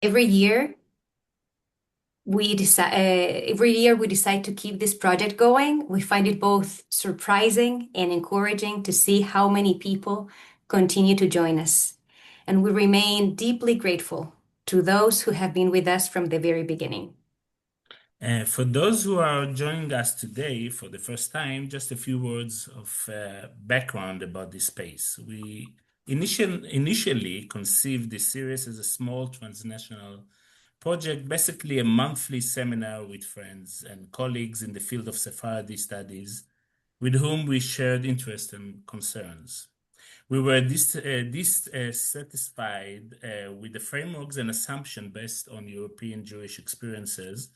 Every year, we decide to keep this project going. We find it both surprising and encouraging to see how many people continue to join us. And we remain deeply grateful to those who have been with us from the very beginning. For those who are joining us today for the first time, just a few words of background about this space. We initially conceived this series as a small transnational project, basically a monthly seminar with friends and colleagues in the field of Sephardi studies with whom we shared interests and concerns. We were dissatisfied with the frameworks and assumptions based on European Jewish experiences,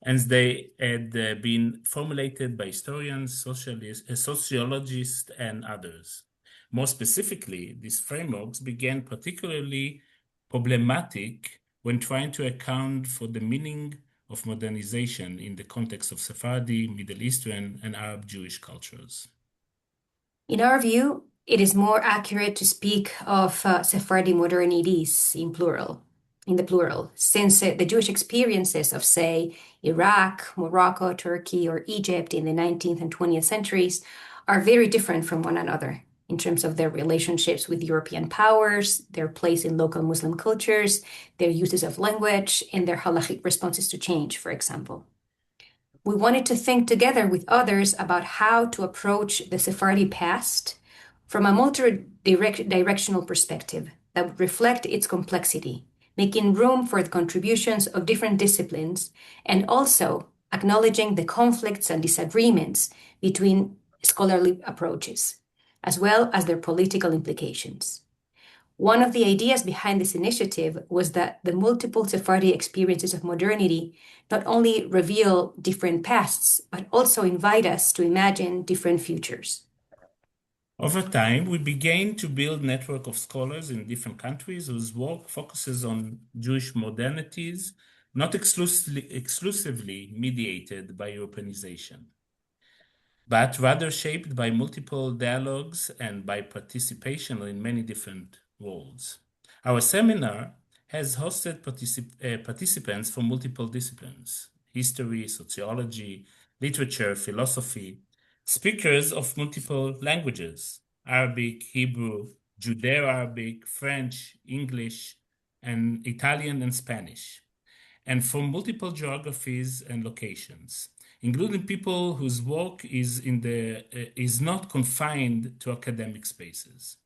and they had been formulated by historians, sociologists, and others. More specifically, these frameworks began particularly problematic when trying to account for the meaning of modernization in the context of Sephardi, Middle Eastern, and Arab Jewish cultures. In our view, it is more accurate to speak of Sephardi modernities in the plural, since the Jewish experiences of, say, Iraq, Morocco, Turkey, or Egypt in the 19th and 20th centuries are very different from one another in terms of their relationships with European powers, their place in local Muslim cultures, their uses of language, and their halachic responses to change, for example. We wanted to think together with others about how to approach the Sephardi past from a multi-directional perspective that would reflect its complexity, making room for the contributions of different disciplines, and also acknowledging the conflicts and disagreements between scholarly approaches, as well as their political implications. One of the ideas behind this initiative was that the multiple Sephardi experiences of modernity not only reveal different pasts, but also invite us to imagine different futures. Over time, we began to build network of scholars in different countries whose work focuses on Jewish modernities, not exclusively mediated by Europeanization, but rather shaped by multiple dialogues and by participation in many different roles. Our seminar has hosted participants from multiple disciplines: history, sociology, literature, philosophy, speakers of multiple languages: Arabic, Hebrew, Judeo-Arabic, French, English, and Italian and Spanish, and from multiple geographies and locations, including people whose work is not confined to academic spaces.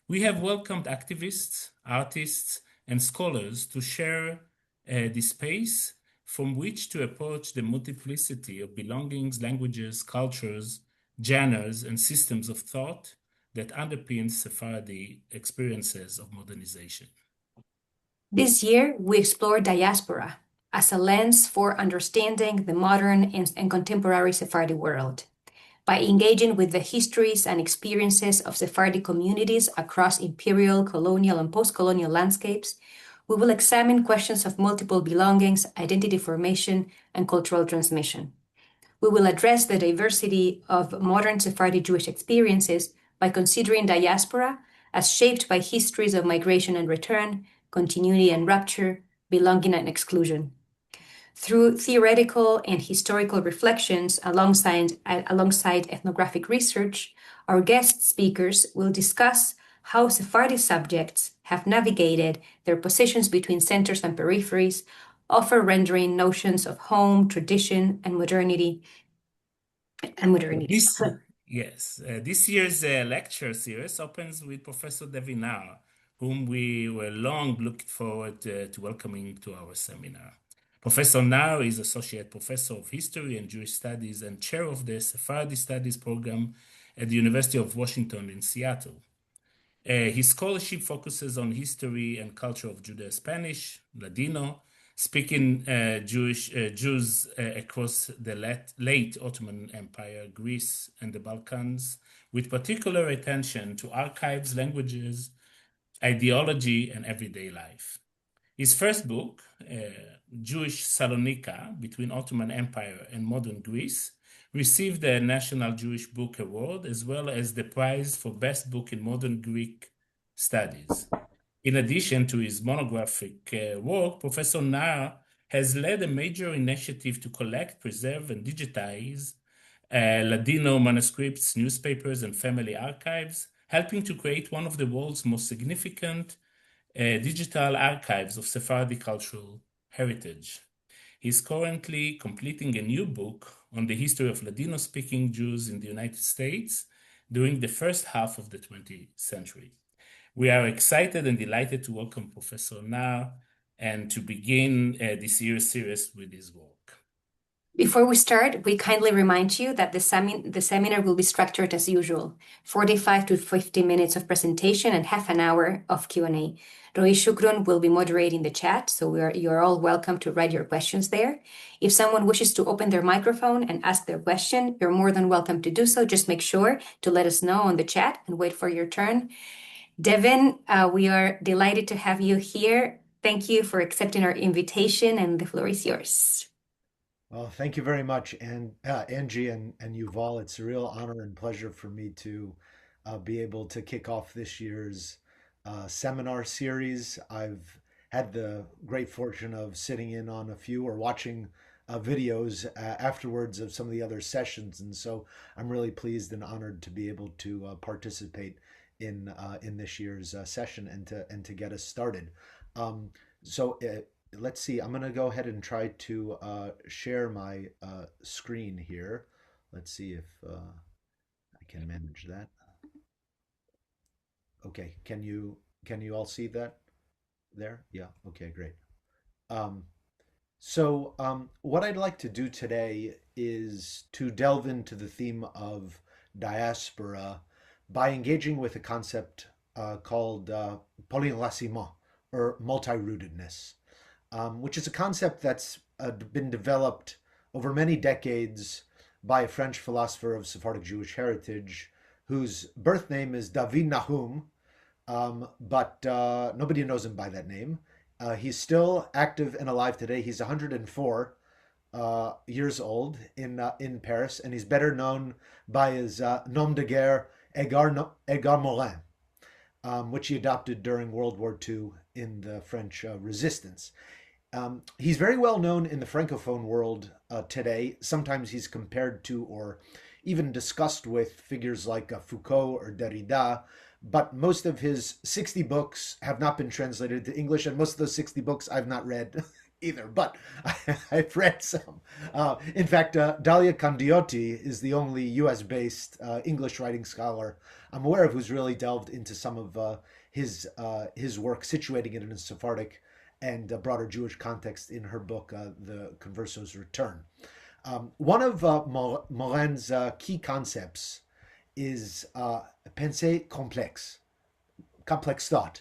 We have welcomed activists, artists, and scholars to share the space from which to approach the multiplicity of belongings, languages, cultures, genres, and systems of thought that underpin Sephardi experiences of modernization. This year, we explore diaspora as a lens for understanding the modern and contemporary Sephardi world. By engaging with the histories and experiences of Sephardi communities across imperial, colonial, and post-colonial landscapes, we will examine questions of multiple belongings, identity formation, and cultural transmission. We will address the diversity of modern Sephardi Jewish experiences by considering diaspora as shaped by histories of migration and return, continuity and rupture, belonging and exclusion. Through theoretical and historical reflections alongside ethnographic research, our guest speakers will discuss how Sephardi subjects have navigated their positions between centers and peripheries, offer rendering notions of home, tradition, and modernity. This, yes, this year's lecture series opens with Professor Devin Naar, whom we were long looking forward to welcoming to our seminar. Professor Naar is Associate Professor of History and Jewish Studies and Chair of the Sephardi Studies Program at the University of Washington in Seattle. His scholarship focuses on history and culture of Judeo-Spanish, Ladino, speaking Jews across the late Ottoman Empire, Greece, and the Balkans, with particular attention to archives, languages, ideology, and everyday life. His first book, Jewish Salonica, Between Ottoman Empire and Modern Greece, received the National Jewish Book Award as well as the prize for Best Book in Modern Greek Studies. In addition to his monographic work, Professor Naar has led a major initiative to collect, preserve, and digitize Ladino manuscripts, newspapers, and family archives, helping to create one of the world's most significant digital archives of Sephardi cultural heritage. He's currently completing a new book on the history of Ladino-speaking Jews in the United States during the first half of the 20th century. We are excited and delighted to welcome Professor Naar and to begin this year's series with his work. Before we start, we kindly remind you that the seminar will be structured as usual, 45 to 50 minutes of presentation and half an hour of Q&A. Roy Shukron will be moderating the chat, so you're all welcome to write your questions there. If someone wishes to open their microphone and ask their question, you're more than welcome to do so. Just make sure to let us know on the chat and wait for your turn. Devin, we are delighted to have you here. Thank you for accepting our invitation, and the floor is yours. Well, thank you very much, and Angie and Yuval. It's a real honor and pleasure for me to be able to kick off this year's seminar series. I've had the great fortune of sitting in on a few or watching videos afterwards of some of the other sessions, and so I'm really pleased and honored to be able to participate in this year's session and to get us started. So. Let's see, I'm going to go ahead and try to share my screen here. Let's see if I can manage that. Okay, can you all see that there? Yeah, okay, great. What I'd like to do today is to delve into the theme of diaspora by engaging with a concept called polyraciment, or multi-rootedness. Which is a concept that's been developed over many decades by a French philosopher of Sephardic Jewish heritage, whose birth name is David Nahum, but nobody knows him by that name. He's still active and alive today. He's 104 years old in Paris, and he's better known by his nom de guerre, Edgar Morin, which he adopted during World War II in the French resistance. He's very well known in the Francophone world today. Sometimes he's compared to or even discussed with figures like Foucault or Derrida, but most of his 60 books have not been translated to English, and most of those 60 books I've not read either, but I've read some. In fact, Dalia Candiotti is the only US-based English writing scholar I'm aware of who's really delved into some of his work, situating it in a Sephardic and broader Jewish context in her book, The Converso's Return. One of Morin's key concepts is pensée complexe, complex thought,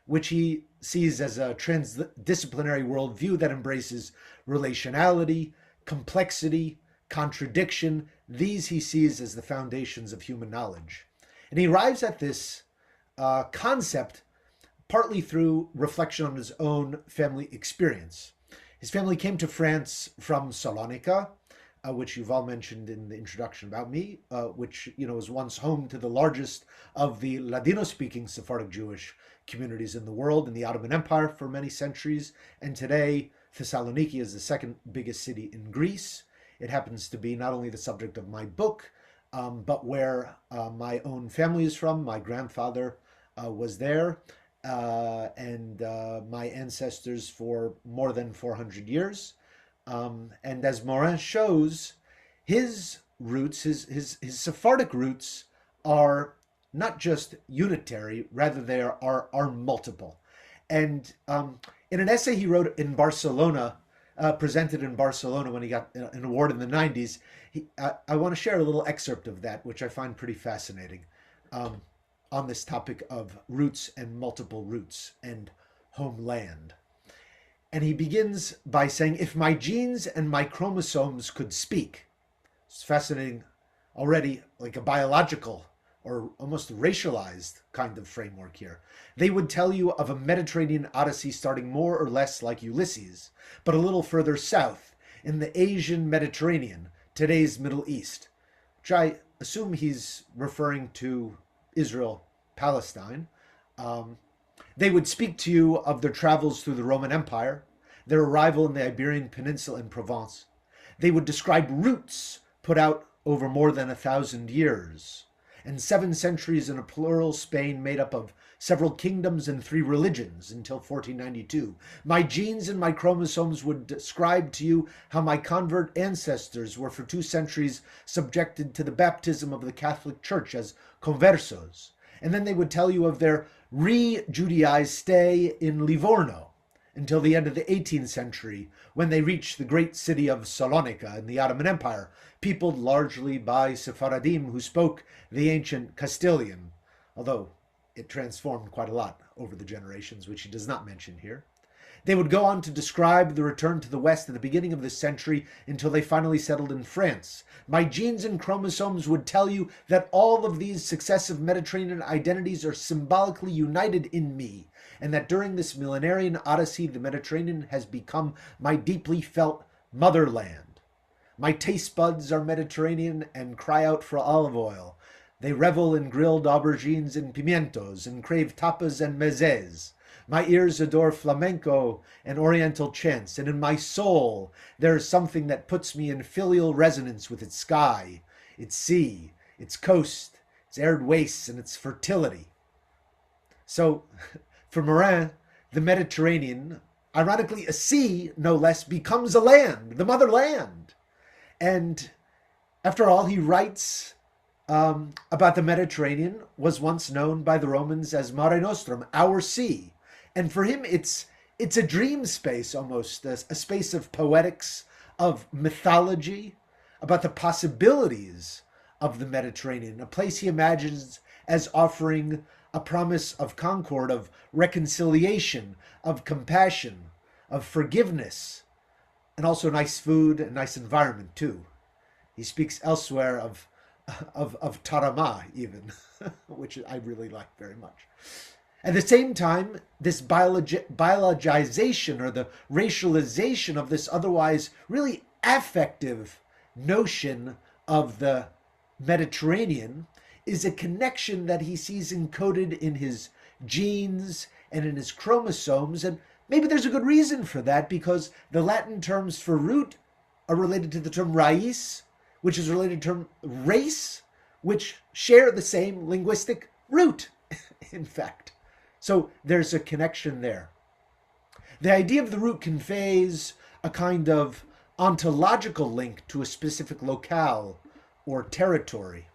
which he sees as a transdisciplinary worldview that embraces relationality, complexity, contradiction. These he sees as the foundations of human knowledge. And he arrives at this concept partly through reflection on his own family experience. His family came to France from Salonica, which you've all mentioned in the introduction about me, which was once home to the largest of the Ladino-speaking Sephardic Jewish communities in the world in the Ottoman Empire for many centuries. And today, Thessaloniki is the second biggest city in Greece. It happens to be not only the subject of my book, but where my own family is from. My grandfather was there. And my ancestors for more than 400 years. And as Morin shows, his roots, his Sephardic roots are not just unitary, rather they are multiple. And in an essay he wrote in Barcelona, presented in Barcelona when he got an award in the 90s, I want to share a little excerpt of that, which I find pretty fascinating. On this topic of roots and multiple roots and homeland. And he begins by saying, if my genes and my chromosomes could speak, it's fascinating already, like a biological or almost racialized kind of framework here. They would tell you of a Mediterranean odyssey starting more or less like Ulysses, but a little further south in the Asian Mediterranean, today's Middle East, which I assume he's referring to Israel, Palestine. They would speak to you of their travels through the Roman Empire, their arrival in the Iberian Peninsula and Provence. They would describe routes put out over more than 1,000 years, and 7 centuries in a plural Spain made up of several kingdoms and 3 religions until 1492. My genes and my chromosomes would describe to you how my convert ancestors were for 2 centuries subjected to the baptism of the Catholic Church as conversos. And then they would tell you of their re-Judaized stay in Livorno until the end of the 18th century, when they reached the great city of Salonica in the Ottoman Empire, peopled largely by Sephardim who spoke the ancient Castilian, although it transformed quite a lot over the generations, which he does not mention here. They would go on to describe the return to the West at the beginning of this century until they finally settled in France. My genes and chromosomes would tell you that all of these successive Mediterranean identities are symbolically united in me, and that during this millenarian odyssey, the Mediterranean has become my deeply felt motherland. My taste buds are Mediterranean and cry out for olive oil. They revel in grilled aubergines and pimientos and crave tapas and mezes. My ears adore flamenco and oriental chants, and in my soul there is something that puts me in filial resonance with its sky, its sea, its coast, its arid wastes, and its fertility. So, for Morin, the Mediterranean, ironically a sea no less, becomes a land, the motherland. And after all, he writes about the Mediterranean was once known by the Romans as Mare Nostrum, our sea. And for him, it's a dream space almost, a space of poetics, of mythology, about the possibilities of the Mediterranean, a place he imagines as offering a promise of concord, of reconciliation, of compassion, of forgiveness, and also nice food and nice environment too. He speaks elsewhere of tarama even, which I really like very much. At the same time, this biologization or the racialization of this otherwise really affective notion of the Mediterranean is a connection that he sees encoded in his genes and in his chromosomes. And maybe there's a good reason for that, because the Latin terms for root are related to the term raíz, which is related to the term race, which share the same linguistic root, in fact. So there's a connection there. The idea of the root conveys a kind of ontological link to a specific locale or territory.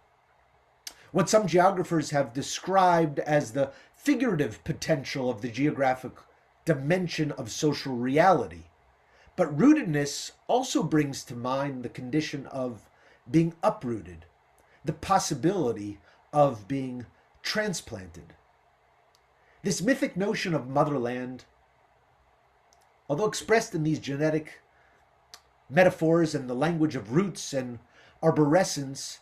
What some geographers have described as the figurative potential of the geographic dimension of social reality. But rootedness also brings to mind the condition of being uprooted, the possibility of being transplanted. This mythic notion of motherland, although expressed in these genetic metaphors and the language of roots and arborescence,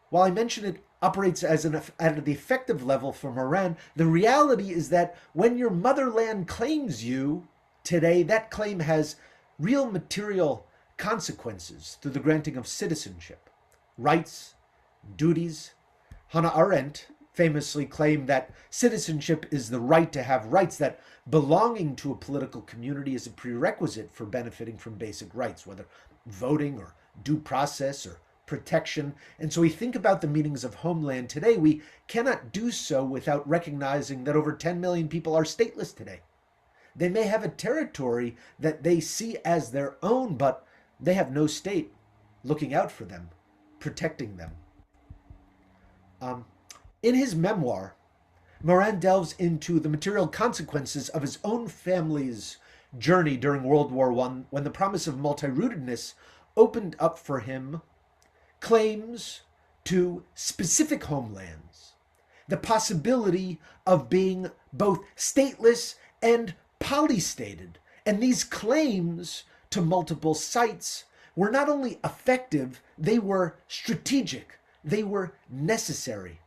while I mention it operates as at the effective level for Morin, the reality is that when your motherland claims you today, that claim has real material consequences through the granting of citizenship, rights, duties. Hannah Arendt famously claimed that citizenship is the right to have rights, that belonging to a political community is a prerequisite for benefiting from basic rights, whether voting or due process or protection. And so we think about the meanings of homeland today. We cannot do so without recognizing that over 10 million people are stateless today. They may have a territory that they see as their own, but they have no state looking out for them, protecting them. In his memoir, Morin delves into the material consequences of his own family's journey during World War I, when the promise of multi-rootedness opened up for him claims to specific homelands, the possibility of being both stateless and polystated. And these claims to multiple sites were not only effective, they were strategic, they were necessary.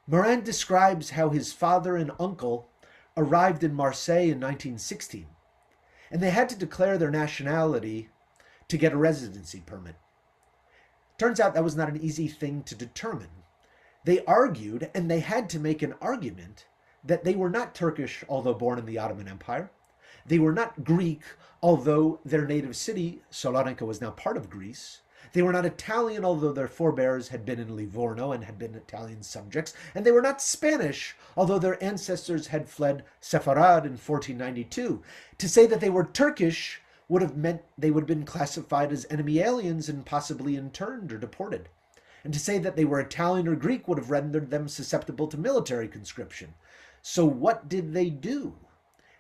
Morin describes how his father and uncle arrived in Marseille in 1916, and they had to declare their nationality to get a residency permit. Turns out that was not an easy thing to determine. They argued, and they had to make an argument, that they were not Turkish, although born in the Ottoman Empire. They were not Greek, although their native city, Salonica, was now part of Greece. They were not Italian, although their forebears had been in Livorno and had been Italian subjects. And they were not Spanish, although their ancestors had fled Sepharad in 1492. To say that they were Turkish would have meant they would have been classified as enemy aliens and possibly interned or deported. And to say that they were Italian or Greek would have rendered them susceptible to military conscription. So what did they do?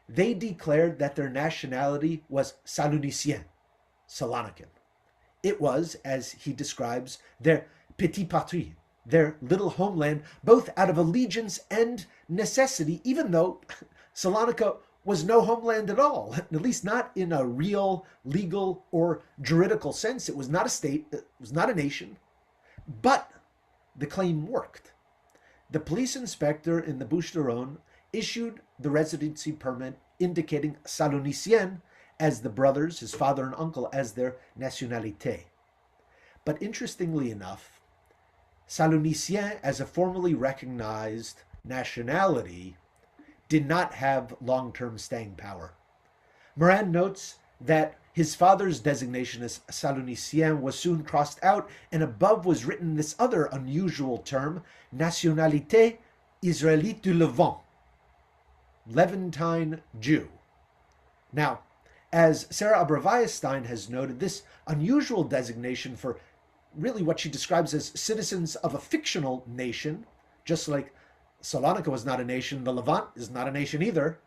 They declared that their nationality was Salonicien, Salonican. It was, as he describes, their petit patrie, their little homeland, both out of allegiance and necessity, even though Salonica was no homeland at all, at least not in a real, legal, or juridical sense. It was not a state, it was not a nation, but the claim worked. The police inspector in the Bouches du Rhône issued the residency permit indicating Salonicien as the brothers, his father and uncle, as their nationalité. But interestingly enough, Salonicien as a formally recognized nationality did not have long-term staying power. Morin notes that his father's designation as Salonicien was soon crossed out, and above was written this other unusual term, Nationalité Israélite du Levant, Levantine Jew. Now, as Sarah Abravanel has noted, this unusual designation for really what she describes as citizens of a fictional nation, just like Salonica was not a nation, the Levant is not a nation either.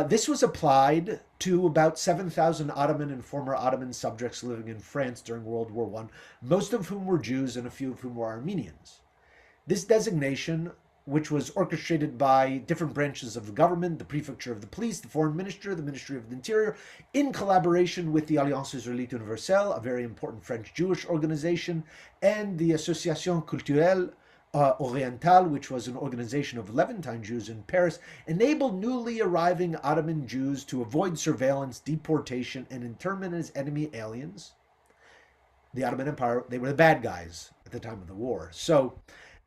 This was applied to about 7,000 Ottoman and former Ottoman subjects living in France during World War I, most of whom were Jews and a few of whom were Armenians. This designation, which was orchestrated by different branches of the government, the prefecture of the police, the foreign minister, the ministry of the interior, in collaboration with the Alliance Israélite Universelle, a very important French Jewish organization, and the Association Culturelle Orientale, which was an organization of Levantine Jews in Paris, enabled newly arriving Ottoman Jews to avoid surveillance, deportation, and internment as enemy aliens. The Ottoman Empire, they were the bad guys at the time of the war. So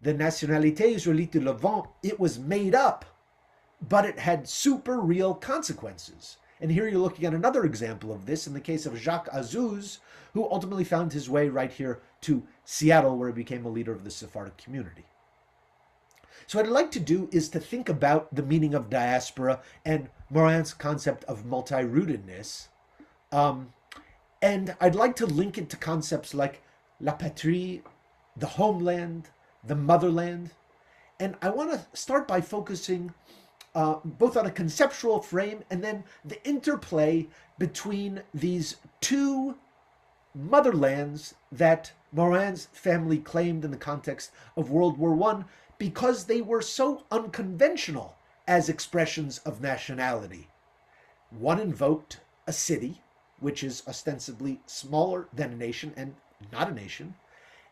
the Nationalité Israélite du Levant, it was made up, but it had super real consequences. And here you're looking at another example of this in the case of Jacques Azouz, who ultimately found his way right here to Seattle, where he became a leader of the Sephardic community. So what I'd like to do is to think about the meaning of diaspora and Morin's concept of multi-rootedness. And I'd like to link it to concepts like la patrie, the homeland, the motherland. And I want to start by focusing both on a conceptual frame and then the interplay between these two motherlands that Morin's family claimed in the context of World War I, because they were so unconventional as expressions of nationality. One invoked a city, which is ostensibly smaller than a nation and not a nation,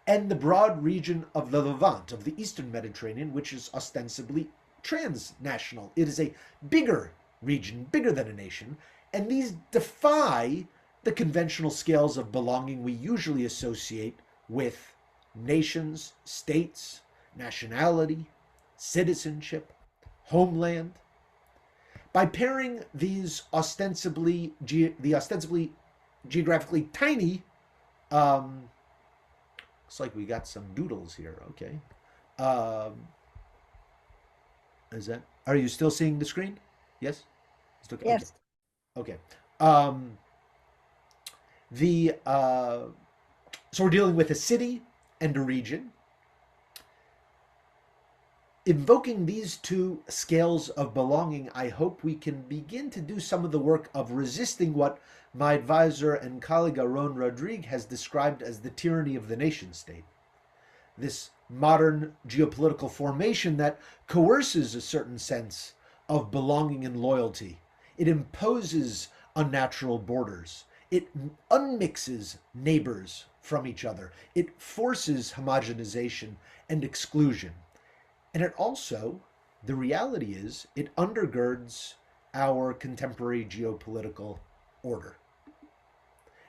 and the broad region of the Levant, of the Eastern Mediterranean, which is ostensibly transnational. It is a bigger region, bigger than a nation, and these defy the conventional scales of belonging we usually associate with nations, states, nationality, citizenship, homeland. By pairing these ostensibly geographically tiny, looks like we got some doodles here. Okay, is that? Are you still seeing the screen? Yes. Still, yes. Okay. So we're dealing with a city and a region. Invoking these two scales of belonging, I hope we can begin to do some of the work of resisting what my advisor and colleague Aaron Rodriguez has described as the tyranny of the nation state. This modern geopolitical formation that coerces a certain sense of belonging and loyalty. It imposes unnatural borders. It unmixes neighbors from each other. It forces homogenization and exclusion. And it also, the reality is, it undergirds our contemporary geopolitical order.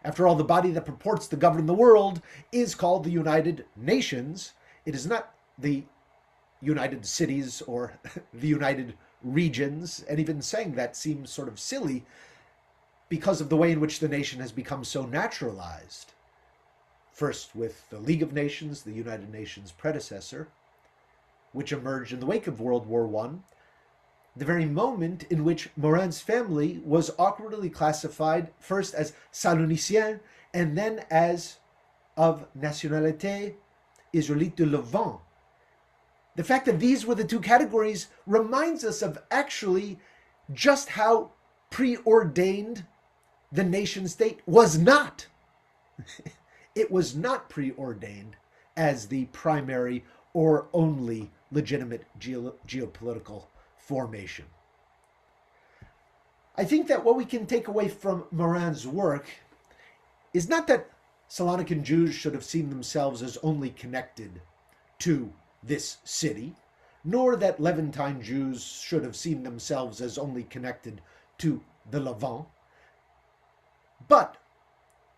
After all, the body that purports to govern the world is called the United Nations. It is not the United Cities or the United Regions, and even saying that seems sort of silly because of the way in which the nation has become so naturalized. First with the League of Nations, the United Nations predecessor, which emerged in the wake of World War I, the very moment in which Morin's family was awkwardly classified first as Salonicien and then as of nationalité Israélite de Levant. The fact that these were the two categories reminds us of actually just how preordained the nation state was not. It was not preordained as the primary or only legitimate geopolitical formation. I think that what we can take away from Morin's work is not that Salonican Jews should have seen themselves as only connected to this city, nor that Levantine Jews should have seen themselves as only connected to the Levant, but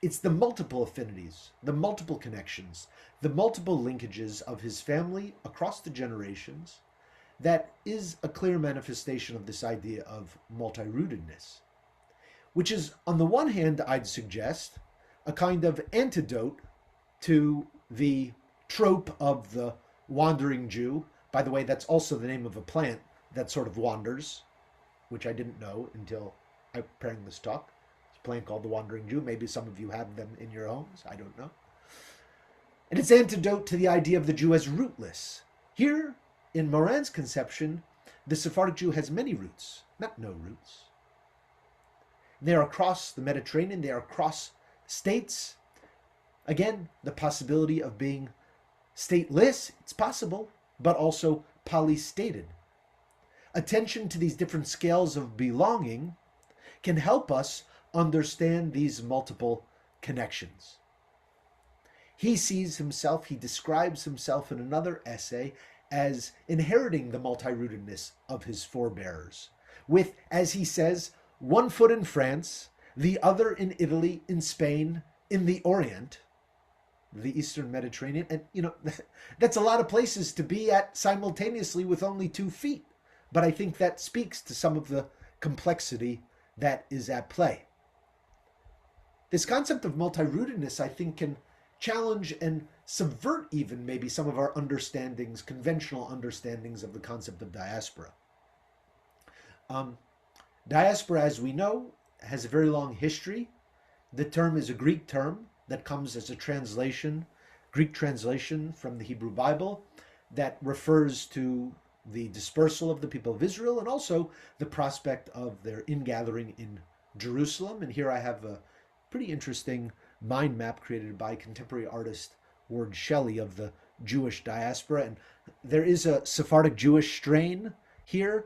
it's the multiple affinities, the multiple connections, the multiple linkages of his family across the generations that is a clear manifestation of this idea of multi-rootedness, which is, on the one hand, I'd suggest, a kind of antidote to the trope of the wandering Jew. By the way, that's also the name of a plant that sort of wanders, which I didn't know until I was preparing this talk. It's a plant called the wandering Jew. Maybe some of you have them in your homes. I don't know. And it's antidote to the idea of the Jew as rootless. Here, in Morin's conception, the Sephardic Jew has many roots, not no roots. They are across the Mediterranean. They are across states. Again, the possibility of being stateless, it's possible, but also polystated. Attention to these different scales of belonging can help us understand these multiple connections. He sees himself, he describes himself in another essay as inheriting the multi-rootedness of his forebears, with, as he says, one foot in France, the other in Italy, in Spain, in the Orient, the Eastern Mediterranean. And, that's a lot of places to be at simultaneously with only 2 feet. But I think that speaks to some of the complexity that is at play. This concept of multi-rootedness, I think, can challenge and subvert even maybe some of our understandings, conventional understandings of the concept of diaspora. Diaspora, as we know, has a very long history. The term is a Greek term that comes as a translation, Greek translation from the Hebrew Bible, that refers to the dispersal of the people of Israel and also the prospect of their ingathering in Jerusalem. And here I have a pretty interesting mind map created by contemporary artist Ward Shelley of the Jewish diaspora. And there is a Sephardic Jewish strain here,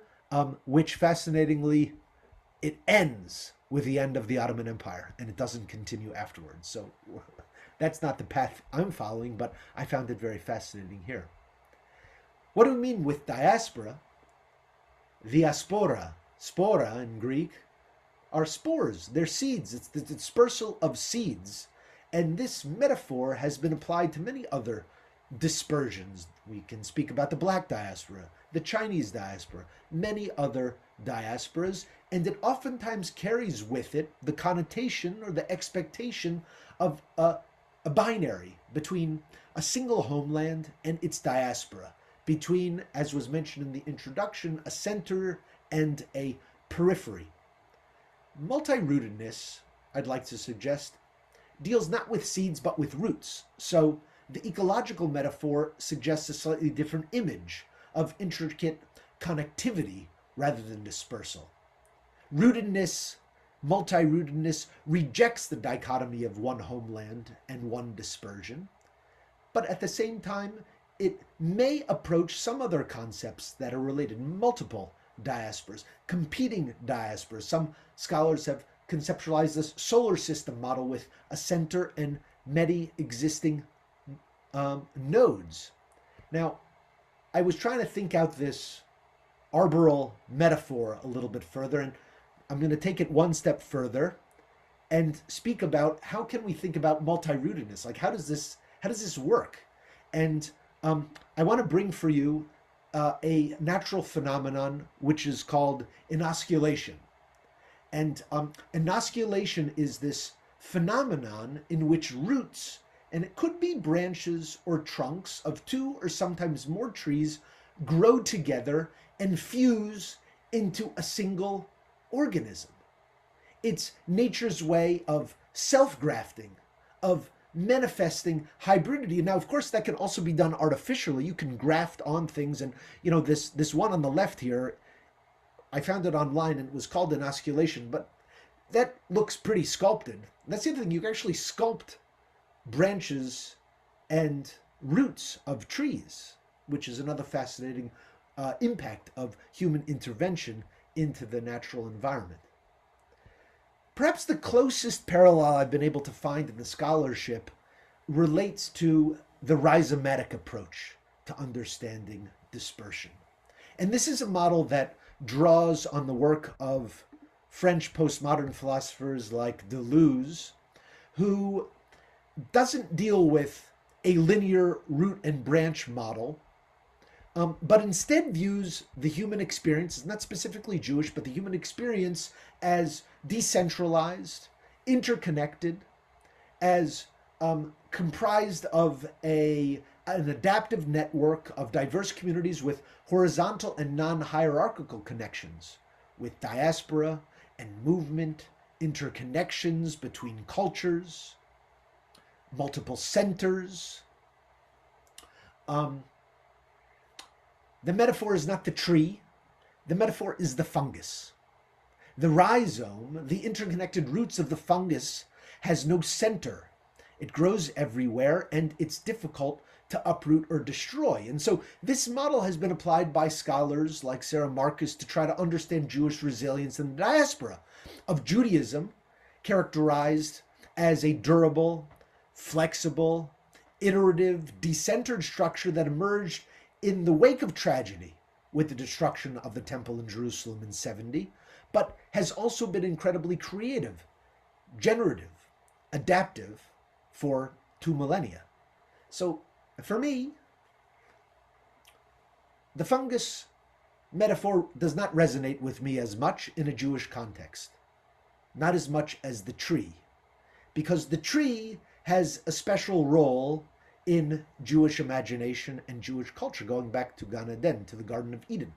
which fascinatingly, it ends with the end of the Ottoman Empire and it doesn't continue afterwards. So that's not the path I'm following, but I found it very fascinating here. What do we mean with diaspora? Diaspora, spora in Greek, are spores. They're seeds. It's the dispersal of seeds. And this metaphor has been applied to many other dispersions. We can speak about the black diaspora, the Chinese diaspora, many other diasporas, and it oftentimes carries with it the connotation or the expectation of a binary between a single homeland and its diaspora, between, as was mentioned in the introduction, a center and a periphery. Multi-rootedness, I'd like to suggest, deals not with seeds but with roots. So the ecological metaphor suggests a slightly different image of intricate connectivity rather than dispersal. Rootedness, multi-rootedness, rejects the dichotomy of one homeland and one dispersion, but at the same time, it may approach some other concepts that are related, multiple diasporas, competing diasporas. Some scholars have conceptualized this solar system model with a center and many existing nodes. Now, I was trying to think out this arboreal metaphor a little bit further, and I'm going to take it one step further and speak about how can we think about multi-rootedness? Like, how does this work? And I want to bring for you a natural phenomenon which is called inosculation. And inosculation is this phenomenon in which roots, and it could be branches or trunks of two or sometimes more trees, grow together and fuse into a single organism. It's nature's way of self-grafting, of manifesting hybridity. Now, of course, that can also be done artificially. You can graft on things, and this one on the left here, I found it online and it was called inosculation, but that looks pretty sculpted. That's the other thing. You can actually sculpt branches and roots of trees, which is another fascinating impact of human intervention into the natural environment. Perhaps the closest parallel I've been able to find in the scholarship relates to the rhizomatic approach to understanding dispersion. And this is a model that draws on the work of French postmodern philosophers like Deleuze, who doesn't deal with a linear root and branch model, but instead views the human experience, not specifically Jewish, but the human experience as decentralized, interconnected, as comprised of an adaptive network of diverse communities with horizontal and non-hierarchical connections, with diaspora and movement, interconnections between cultures, multiple centers. The metaphor is not the tree, the metaphor is the fungus. The rhizome, the interconnected roots of the fungus, has no center. It grows everywhere and it's difficult to uproot or destroy. And so this model has been applied by scholars like Sarah Marcus to try to understand Jewish resilience in the diaspora of Judaism, characterized as a durable, flexible, iterative, decentered structure that emerged in the wake of tragedy with the destruction of the temple in Jerusalem in 70, but has also been incredibly creative, generative, adaptive for 2 millennia. So for me, the fungus metaphor does not resonate with me as much in a Jewish context, not as much as the tree, because the tree has a special role in Jewish imagination and Jewish culture, going back to Gan Eden, to the Garden of Eden.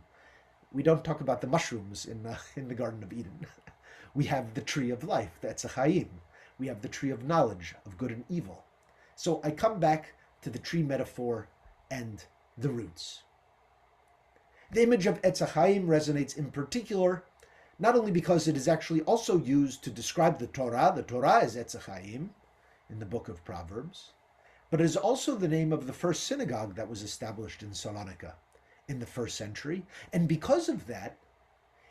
We don't talk about the mushrooms in the Garden of Eden. We have the tree of life, the Etz HaChaim. We have the tree of knowledge, of good and evil. So I come back to the tree metaphor and the roots. The image of Etz HaChaim resonates in particular, not only because it is actually also used to describe the Torah is Etz HaChaim in the book of Proverbs, but it is also the name of the first synagogue that was established in Salonica in the 1st century. And because of that,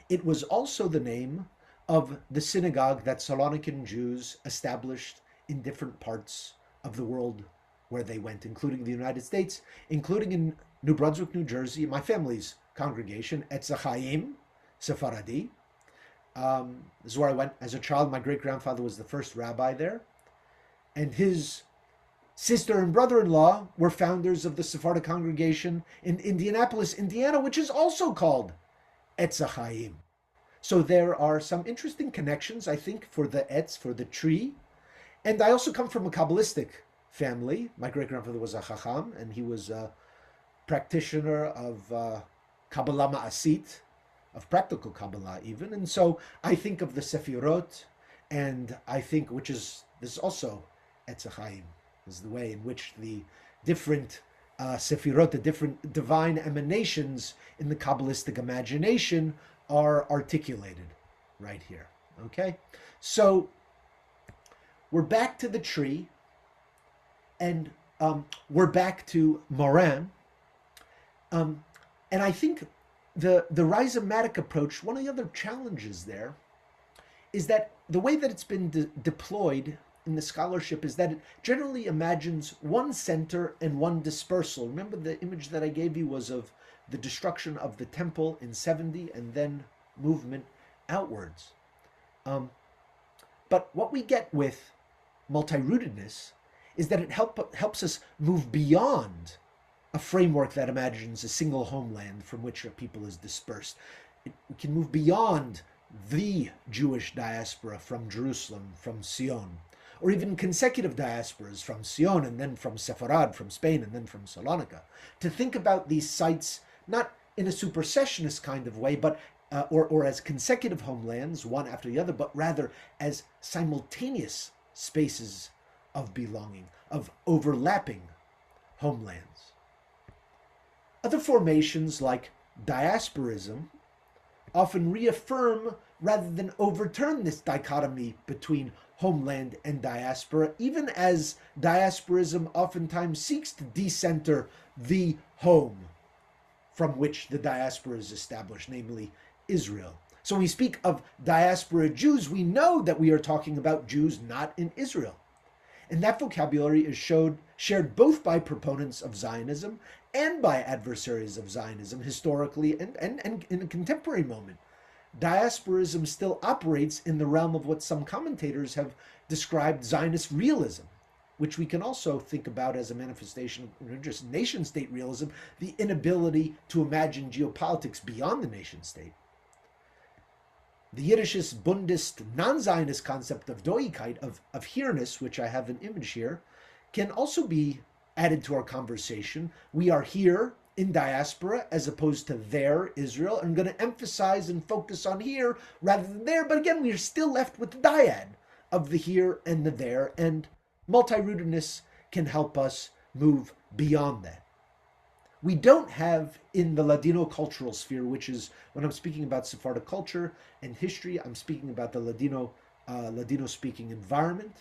it was also the name of the synagogue that Salonican Jews established in different parts of the world where they went, including the United States, including in New Brunswick, New Jersey, my family's congregation, Etz HaChaim, Sephardi. This is where I went as a child. My great-grandfather was the first rabbi there. And his sister and brother-in-law were founders of the Sephardic congregation in Indianapolis, Indiana, which is also called Etz HaChaim. So there are some interesting connections, I think, for the Etz, for the tree. And I also come from a Kabbalistic family. My great-grandfather was a Chacham, and he was a practitioner of Kabbalah Ma'asit, of practical Kabbalah even. And so I think of the Sefirot, and I think, this is also Etz HaChaim, is the way in which the different Sefirot, the different divine emanations in the Kabbalistic imagination are articulated right here. Okay? So we're back to the tree, and we're back to Morin. And I think the rhizomatic approach, one of the other challenges there is that the way that it's been deployed in the scholarship is that it generally imagines one center and one dispersal. Remember, the image that I gave you was of the destruction of the temple in 70 and then movement outwards. But what we get with multi-rootedness is that it helps us move beyond a framework that imagines a single homeland from which a people is dispersed. It can move beyond the Jewish diaspora from Jerusalem, from Sion, or even consecutive diasporas from Sion and then from Sepharad, from Spain, and then from Salonica, to think about these sites not in a supersessionist kind of way, but or as consecutive homelands, one after the other, but rather as simultaneous spaces of belonging, of overlapping homelands. Other formations like diasporism often reaffirm rather than overturn this dichotomy between homeland and diaspora, even as diasporism oftentimes seeks to decenter the home from which the diaspora is established, namely Israel. So when we speak of diaspora Jews, we know that we are talking about Jews not in Israel. And that vocabulary is shared both by proponents of Zionism and by adversaries of Zionism historically and in a contemporary moment. Diasporism still operates in the realm of what some commentators have described Zionist realism, which we can also think about as a manifestation of just nation-state realism, the inability to imagine geopolitics beyond the nation-state. The Yiddishist, Bundist, non-Zionist concept of Doigkeit, of here-ness, which I have an image here, can also be added to our conversation. We are here in diaspora as opposed to there, Israel. I'm going to emphasize and focus on here rather than there, but again, we are still left with the dyad of the here and the there, and multi-rootedness can help us move beyond that. We don't have in the Ladino cultural sphere, which is when I'm speaking about Sephardic culture and history, I'm speaking about the Ladino-speaking environment.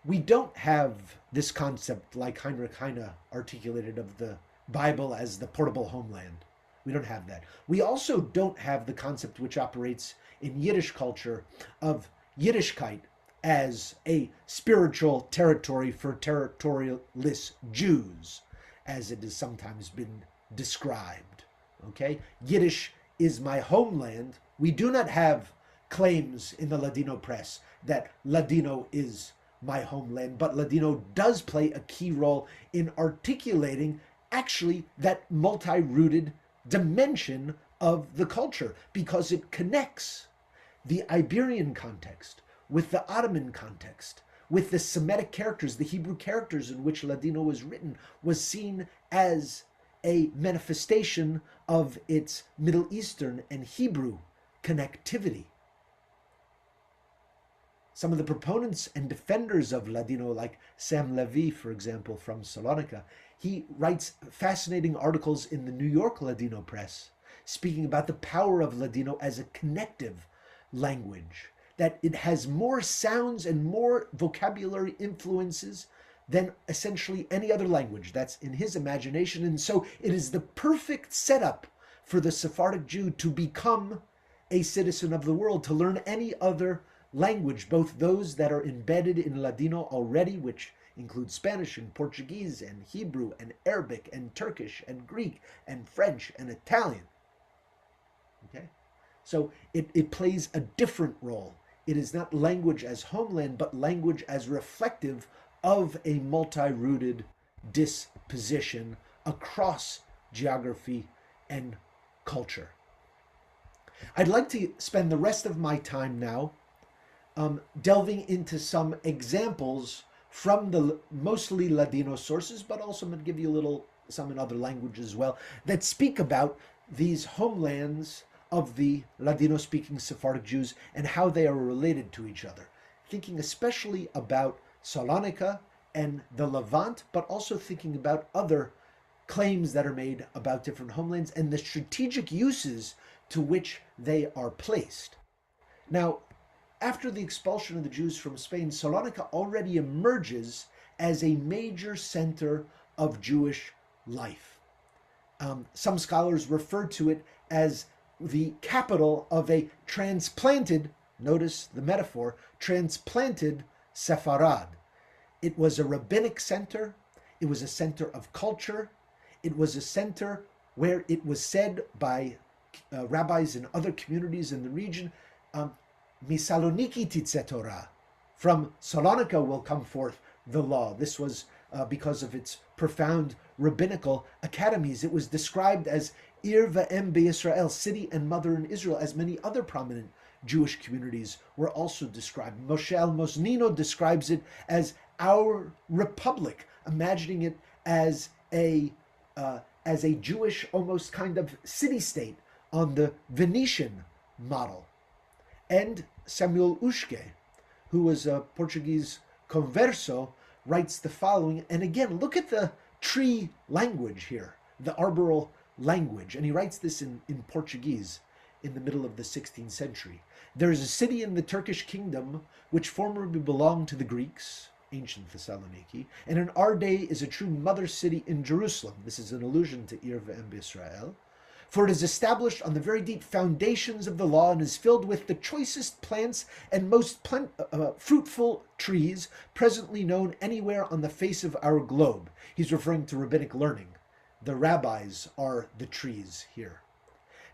We don't have this concept like Heinrich Heine articulated of the Bible as the portable homeland. We don't have that. We also don't have the concept which operates in Yiddish culture of Yiddishkeit as a spiritual territory for territorialist Jews, as it has sometimes been described. Okay? Yiddish is my homeland. We do not have claims in the Ladino press that Ladino is my homeland, but Ladino does play a key role in articulating actually that multi-rooted dimension of the culture, because it connects the Iberian context with the Ottoman context, with the Semitic characters, the Hebrew characters in which Ladino was written, was seen as a manifestation of its Middle Eastern and Hebrew connectivity. Some of the proponents and defenders of Ladino, like Sam Levy, for example, from Salonica, he writes fascinating articles in the New York Ladino press, speaking about the power of Ladino as a connective language, that it has more sounds and more vocabulary influences than essentially any other language. That's in his imagination. And so it is the perfect setup for the Sephardic Jew to become a citizen of the world, to learn any other language, both those that are embedded in Ladino already, which include Spanish and Portuguese and Hebrew and Arabic and Turkish and Greek and French and Italian. Okay? So it plays a different role. It is not language as homeland, but language as reflective of a multi-rooted disposition across geography and culture. I'd like to spend the rest of my time now delving into some examples from the mostly Ladino sources, but also I'm going to give you some in other languages as well, that speak about these homelands of the Ladino-speaking Sephardic Jews and how they are related to each other. Thinking especially about Salonica and the Levant, but also thinking about other claims that are made about different homelands and the strategic uses to which they are placed. Now, after the expulsion of the Jews from Spain, Salonica already emerges as a major center of Jewish life. Some scholars refer to it as the capital of a transplanted, notice the metaphor, transplanted Sepharad. It was a rabbinic center. It was a center of culture. It was a center where it was said by rabbis in other communities in the region, Misaloniki titze Torah. From Salonica will come forth the law. This was because of its profound rabbinical academies. It was described as Ir V'Em B'Yisrael, city and mother in Israel, as many other prominent Jewish communities were also described. Moshe Almosnino describes it as our republic, imagining it as a Jewish almost kind of city-state on the Venetian model. And Samuel Ushke, who was a Portuguese converso, writes the following. And again, look at the tree language here, the arboreal language. And he writes this in Portuguese in the middle of the 16th century. There is a city in the Turkish kingdom which formerly belonged to the Greeks, ancient Thessaloniki, and in our day is a true mother city in Jerusalem. This is an allusion to Ir V'Em B'Yisrael. For it is established on the very deep foundations of the law and is filled with the choicest plants and most fruitful trees presently known anywhere on the face of our globe. He's referring to rabbinic learning. The rabbis are the trees here.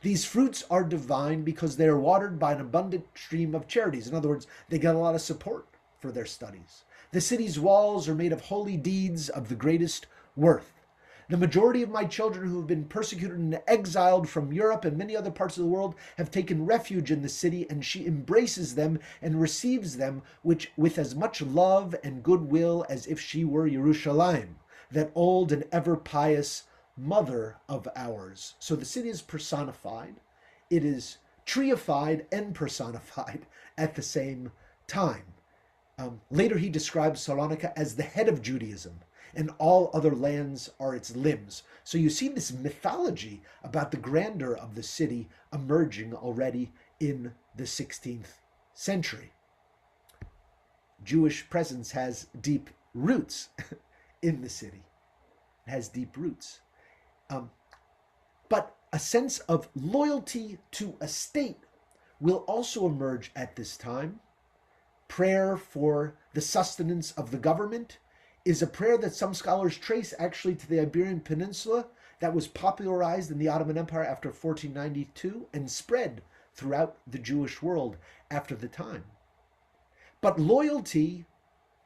These fruits are divine because they are watered by an abundant stream of charities. In other words, they get a lot of support for their studies. The city's walls are made of holy deeds of the greatest worth. The majority of my children who have been persecuted and exiled from Europe and many other parts of the world have taken refuge in the city, and she embraces them and receives them with as much love and goodwill as if she were Yerushalayim, that old and ever pious mother of ours. So the city is personified. It is treeified and personified at the same time. Later he describes Salonica as the head of Judaism, and all other lands are its limbs. So you see this mythology about the grandeur of the city emerging already in the 16th century. Jewish presence has deep roots in the city. It has deep roots. But a sense of loyalty to a state will also emerge at this time. Prayer for the sustenance of the government is a prayer that some scholars trace actually to the Iberian Peninsula that was popularized in the Ottoman Empire after 1492 and spread throughout the Jewish world after the time. But loyalty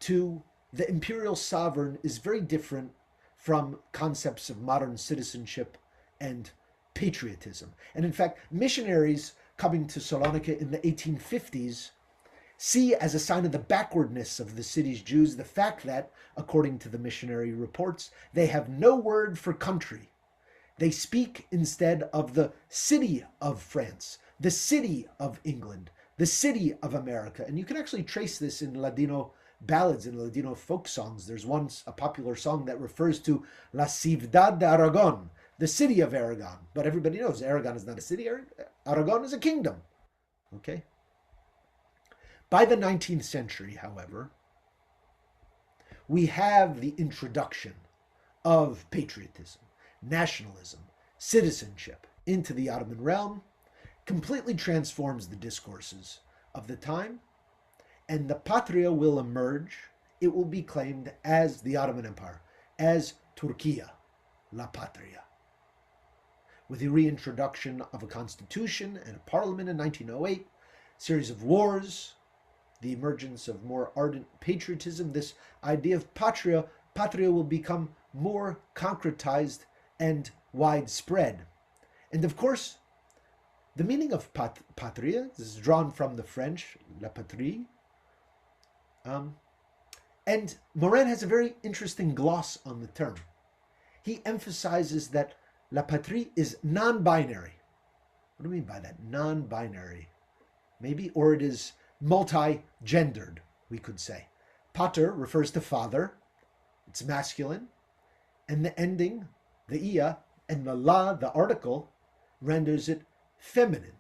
to the imperial sovereign is very different from concepts of modern citizenship and patriotism. And in fact, missionaries coming to Salonica in the 1850s see as a sign of the backwardness of the city's Jews the fact that, according to the missionary reports, they have no word for country. They speak instead of the city of France, the city of England, the city of America. And you can actually trace this in Ladino ballads, in Ladino folk songs. There's once a popular song that refers to La Ciudad de Aragon, the city of Aragon. But everybody knows Aragon is not a city. Aragon is a kingdom. Okay? By the 19th century, however, we have the introduction of patriotism, nationalism, citizenship into the Ottoman realm, completely transforms the discourses of the time, and the patria will emerge. It will be claimed as the Ottoman Empire, as Turquía, la patria. With the reintroduction of a constitution and a parliament in 1908, series of wars, the emergence of more ardent patriotism, this idea of patria will become more concretized and widespread. And of course, the meaning of patria is drawn from the French, la patrie. And Morin has a very interesting gloss on the term. He emphasizes that la patrie is non-binary. What do you mean by that? Non-binary. Maybe, or it is multi-gendered, we could say. Pater refers to father. It's masculine. And the ending, the ia, and the la, the article, renders it feminine.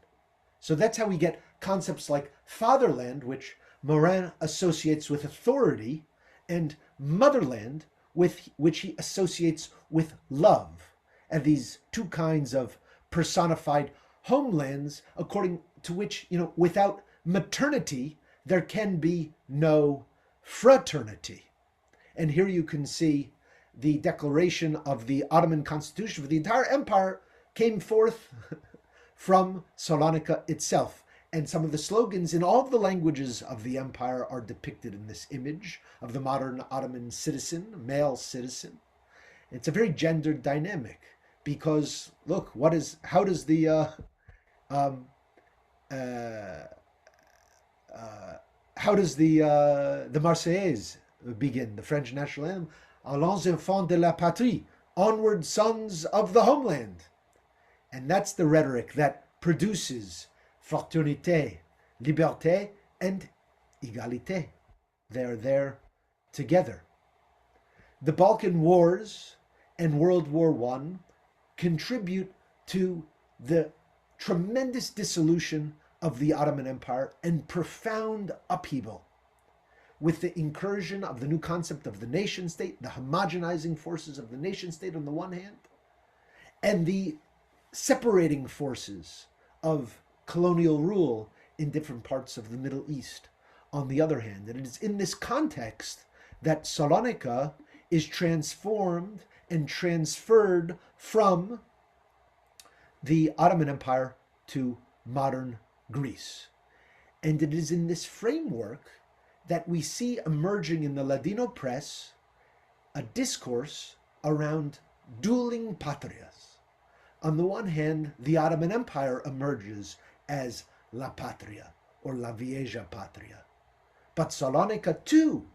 So that's how we get concepts like fatherland, which Morin associates with authority, and motherland, which he associates with love. And these two kinds of personified homelands, according to which, without maternity, there can be no fraternity. And here you can see the declaration of the Ottoman Constitution for the entire empire came forth from Salonica itself. And some of the slogans in all of the languages of the empire are depicted in this image of the modern Ottoman citizen, male citizen. It's a very gendered dynamic because look, how does um, uh, the Marseillaise begin, the French national anthem? Allons enfants de la patrie, onward sons of the homeland. And that's the rhetoric that produces fraternité, liberté, and égalité. They're there together. The Balkan Wars and World War I contribute to the tremendous dissolution of the Ottoman Empire and profound upheaval with the incursion of the new concept of the nation state, the homogenizing forces of the nation state on the one hand, and the separating forces of colonial rule in different parts of the Middle East on the other hand. And it is in this context that Salonica is transformed and transferred from the Ottoman Empire to modern Greece. And it is in this framework that we see emerging in the Ladino press a discourse around dueling patrias. On the one hand, the Ottoman Empire emerges as la patria or la vieja patria. But Salonica too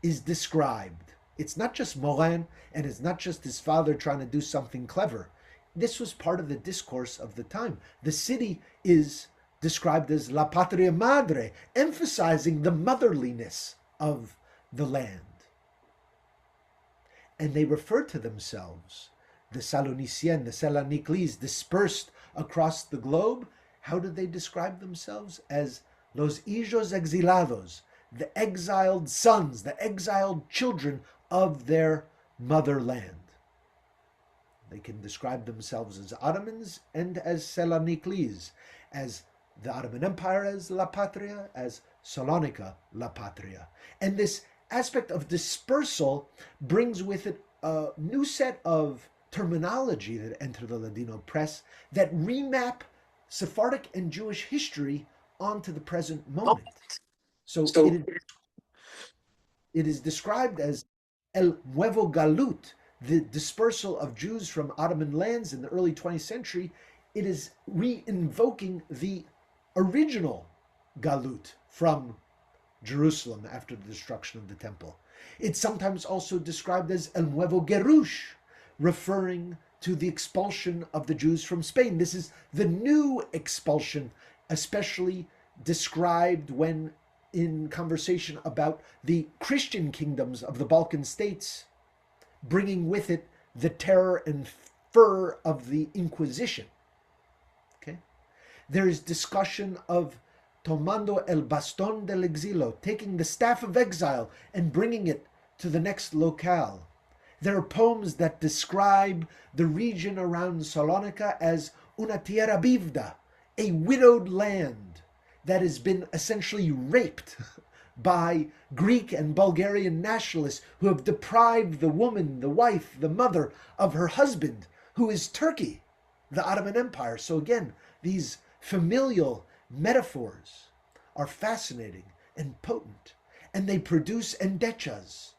is described. It's not just Morin, and it's not just his father trying to do something clever. This was part of the discourse of the time. The city is described as la patria madre, emphasizing the motherliness of the land. And they refer to themselves, the Saloniciens, the Salonicles, dispersed across the globe. How do they describe themselves? As los hijos exilados, the exiled sons, the exiled children of their motherland. They can describe themselves as Ottomans and as Salonicles, as the Ottoman Empire as La Patria, as Salonica La Patria. And this aspect of dispersal brings with it a new set of terminology that enter the Ladino press that remap Sephardic and Jewish history onto the present moment. So it is described as El Nuevo Galut, the dispersal of Jews from Ottoman lands in the early 20th century. It is re-invoking the original Galut from Jerusalem after the destruction of the temple. It's sometimes also described as El Nuevo Gerush, referring to the expulsion of the Jews from Spain. This is the new expulsion, especially described when in conversation about the Christian kingdoms of the Balkan states, bringing with it the terror and fur of the Inquisition. Okay? There is discussion of tomando el bastón del exilio, taking the staff of exile and bringing it to the next locale. There are poems that describe the region around Salonica as una tierra vivda, a widowed land that has been essentially raped by Greek and Bulgarian nationalists who have deprived the woman, the wife, the mother of her husband, who is Turkey, the Ottoman Empire. So again, these familial metaphors are fascinating and potent, and they produce endechas.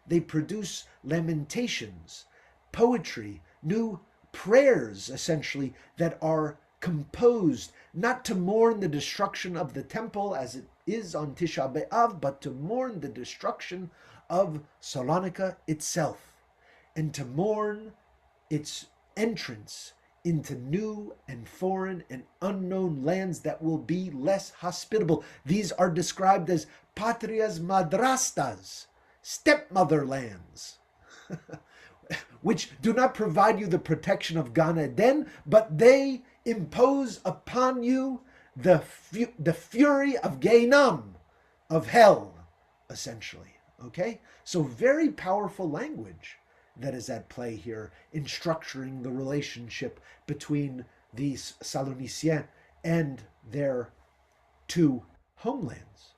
They produce lamentations, poetry, new prayers, essentially, that are composed not to mourn the destruction of the temple as it is on Tisha B'Av, but to mourn the destruction of Salonica itself, and to mourn its entrance into new and foreign and unknown lands that will be less hospitable. These are described as patrias madrastas, stepmother lands, which do not provide you the protection of Gan Eden, but they impose upon you the fury of Gehinnom, of hell, essentially. Okay? So very powerful language that is at play here in structuring the relationship between these Saloniciens and their two homelands.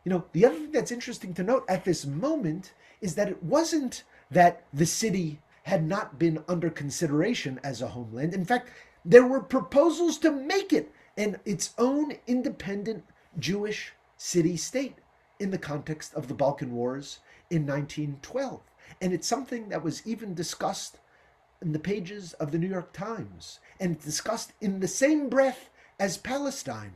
You know, the other thing that's interesting to note at this moment is that it wasn't that the city had not been under consideration as a homeland. In fact, there were proposals to make it its own independent Jewish city-state in the context of the Balkan Wars in 1912. And it's something that was even discussed in the pages of the New York Times, and discussed in the same breath as Palestine.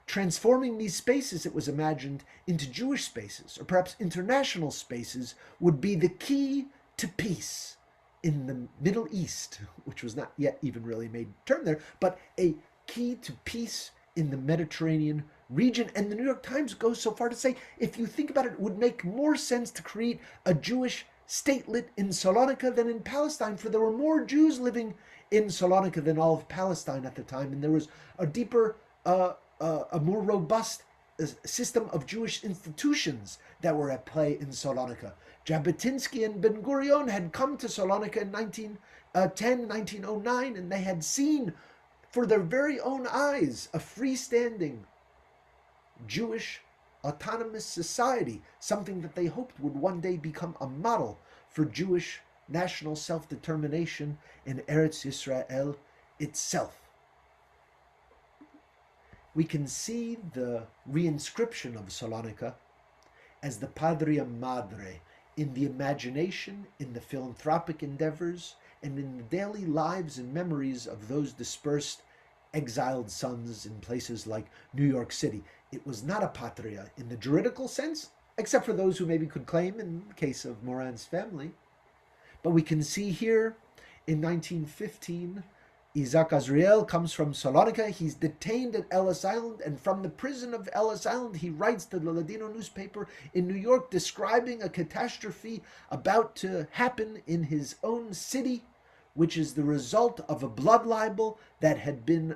Transforming these spaces, it was imagined, into Jewish spaces, or perhaps international spaces, would be the key to peace in the Middle East, which was not yet even really made term there, but a key to peace in the Mediterranean region. And the New York Times goes so far to say, if you think about it, it would make more sense to create a Jewish statelet in Salonica than in Palestine, for there were more Jews living in Salonica than all of Palestine at the time, and there was a deeper, a more robust system of Jewish institutions that were at play in Salonica. Jabotinsky and Ben Gurion had come to Salonica in 1909, and they had seen for their very own eyes a freestanding Jewish autonomous society, something that they hoped would one day become a model for Jewish national self-determination in Eretz Yisrael itself. We can see the reinscription of Salonica as the Patria Madre in the imagination, in the philanthropic endeavors, and in the daily lives and memories of those dispersed exiled sons in places like New York City. It was not a patria in the juridical sense, except for those who maybe could claim in the case of Moran's family. But we can see here in 1915, Isaac Azriel comes from Salonica. He's detained at Ellis Island, and from the prison of Ellis Island, he writes to the Ladino newspaper in New York describing a catastrophe about to happen in his own city, which is the result of a blood libel that had been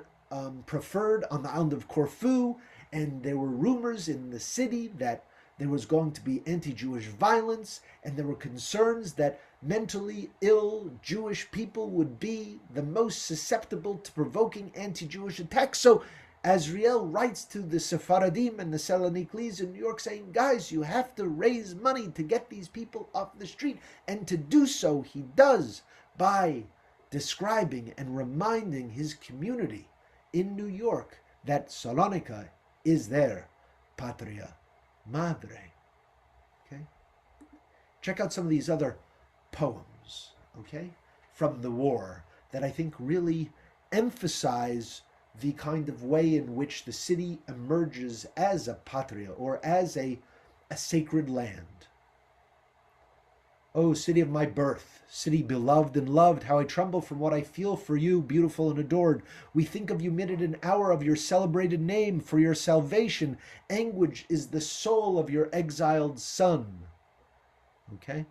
preferred on the island of Corfu, and there were rumors in the city that there was going to be anti-Jewish violence, and there were concerns that mentally ill Jewish people would be the most susceptible to provoking anti-Jewish attacks. So Azriel writes to the Sephardim and the Salonicles in New York saying, guys, you have to raise money to get these people off the street. And to do so, he does by describing and reminding his community in New York that Salonica is their Patria Madre. Okay? Check out some of these other poems, okay, from the war that I think really emphasize the kind of way in which the city emerges as a patria, or as a sacred land. Oh, city of my birth, city beloved and loved, how I tremble from what I feel for you, beautiful and adored. We think of you minute and hour, of your celebrated name, for your salvation. Anguish is the soul of your exiled son. Okay?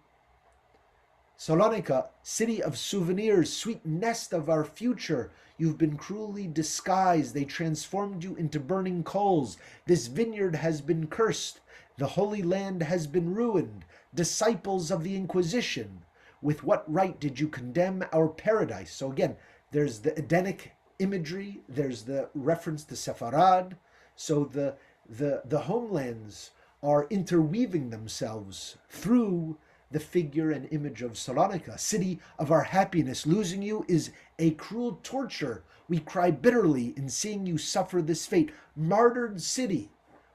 Salonica, city of souvenirs, sweet nest of our future. You've been cruelly disguised. They transformed you into burning coals. This vineyard has been cursed. The Holy Land has been ruined. Disciples of the Inquisition, with what right did you condemn our paradise? So again, there's the Edenic imagery, there's the reference to Sepharad. So the homelands are interweaving themselves through the figure and image of Salonica, city of our happiness. Losing you is a cruel torture. We cry bitterly in seeing you suffer this fate. Martyred city,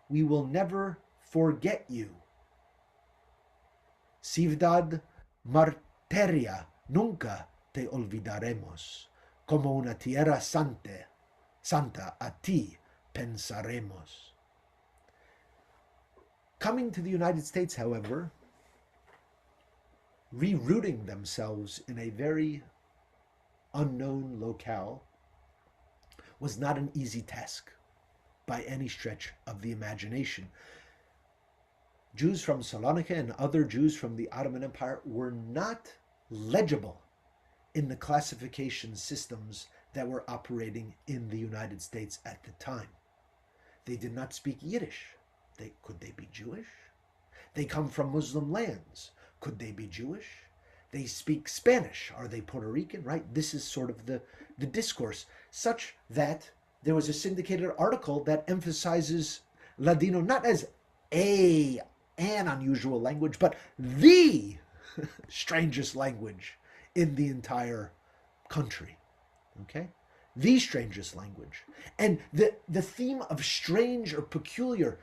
we will never forget you. Ciudad marteria, nunca te olvidaremos. Como una tierra santa, a ti pensaremos. Coming to the United States, however, rerouting themselves in a very unknown locale was not an easy task by any stretch of the imagination. Jews from Salonica and other Jews from the Ottoman Empire were not legible in the classification systems that were operating in the United States at the time. They did not speak Yiddish. Could they be Jewish? They come from Muslim lands. Could they be Jewish? They speak Spanish. Are they Puerto Rican? Right? This is sort of the discourse, such that there was a syndicated article that emphasizes Ladino not as an unusual language, but the strangest language in the entire country. Okay? The strangest language. And the theme of strange or peculiar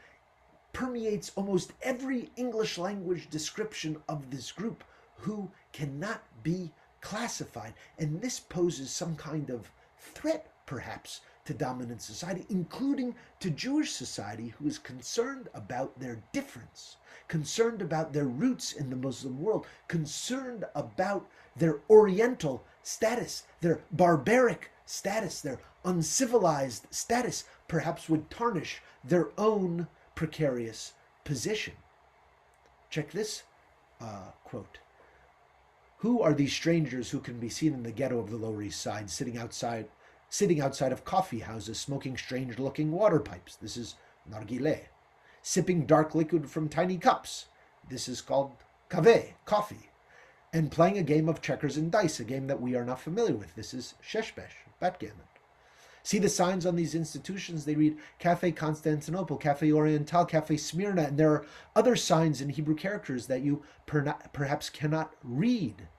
permeates almost every English language description of this group, who cannot be classified. And this poses some kind of threat, perhaps, to dominant society, including to Jewish society, who is concerned about their difference, concerned about their roots in the Muslim world, concerned about their Oriental status, their barbaric status, their uncivilized status, perhaps would tarnish their own precarious position. Check this quote. Who are these strangers who can be seen in the ghetto of the Lower East Side, sitting outside of coffee houses, smoking strange-looking water pipes? This is nargileh. Sipping dark liquid from tiny cups. This is called kaveh, coffee. And playing a game of checkers and dice, a game that we are not familiar with. This is sheshbesh, backgammon. See the signs on these institutions. They read Cafe Constantinople, Cafe Oriental, Cafe Smyrna, and there are other signs in Hebrew characters that you perhaps cannot read.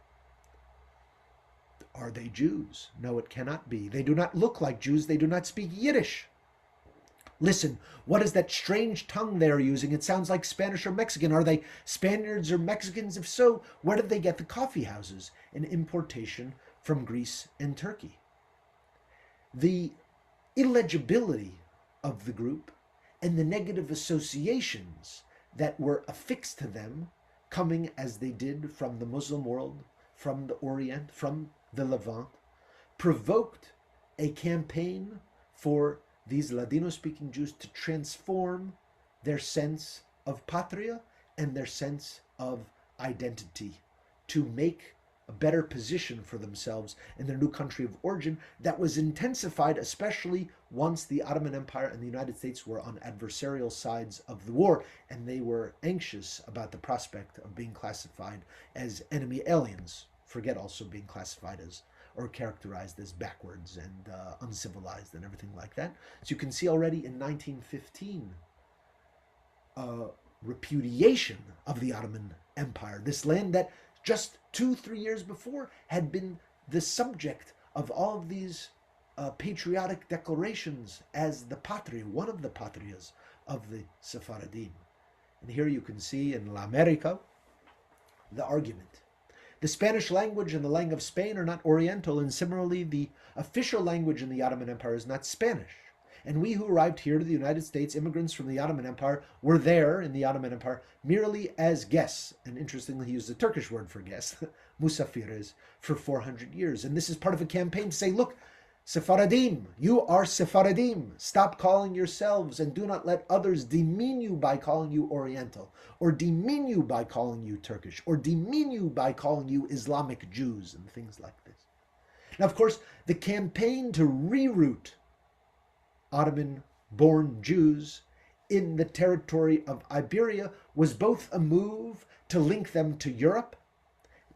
Are they Jews? No, it cannot be. They do not look like Jews. They do not speak Yiddish. Listen, what is that strange tongue they are using? It sounds like Spanish or Mexican. Are they Spaniards or Mexicans? If so, where did they get the coffee houses? An importation from Greece and Turkey. The illegibility of the group and the negative associations that were affixed to them, coming as they did from the Muslim world, from the Orient, from the Levant, provoked a campaign for these Ladino-speaking Jews to transform their sense of patria and their sense of identity, to make a better position for themselves in their new country of origin that was intensified, especially once the Ottoman Empire and the United States were on adversarial sides of the war, and they were anxious about the prospect of being classified as enemy aliens. Forget also being classified as or characterized as backwards and uncivilized and everything like that. So you can see already in 1915 repudiation of the Ottoman Empire, this land that just 2-3 years before had been the subject of all of these patriotic declarations as the patria, one of the patrias of the Sephardim. And here you can see in La America the argument. The Spanish language and the language of Spain are not Oriental, and similarly the official language in the Ottoman Empire is not Spanish. And we who arrived here to the United States, immigrants from the Ottoman Empire, were there in the Ottoman Empire merely as guests. And interestingly, he used the Turkish word for guests, musafires, for 400 years. And this is part of a campaign to say, look, Sephardim, you are Sephardim. Stop calling yourselves and do not let others demean you by calling you Oriental, or demean you by calling you Turkish, or demean you by calling you Islamic Jews, and things like this. Now, of course, the campaign to reroute Ottoman-born Jews in the territory of Iberia was both a move to link them to Europe,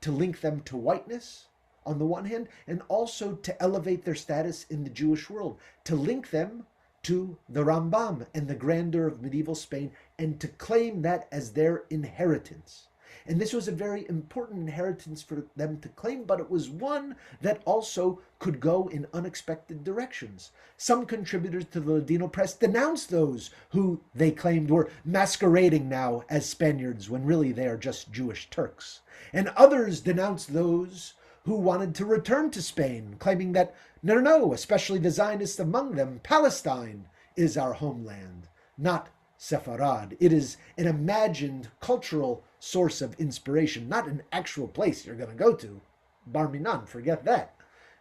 to link them to whiteness on the one hand, and also to elevate their status in the Jewish world, to link them to the Rambam and the grandeur of medieval Spain, and to claim that as their inheritance. And this was a very important inheritance for them to claim, but it was one that also could go in unexpected directions. Some contributors to the Ladino press denounced those who they claimed were masquerading now as Spaniards when really they are just Jewish Turks. And others denounced those who wanted to return to Spain, claiming that, no, especially the Zionists among them, Palestine is our homeland, not Sepharad. It is an imagined cultural source of inspiration, not an actual place you're going to go to. Bar Minan, forget that.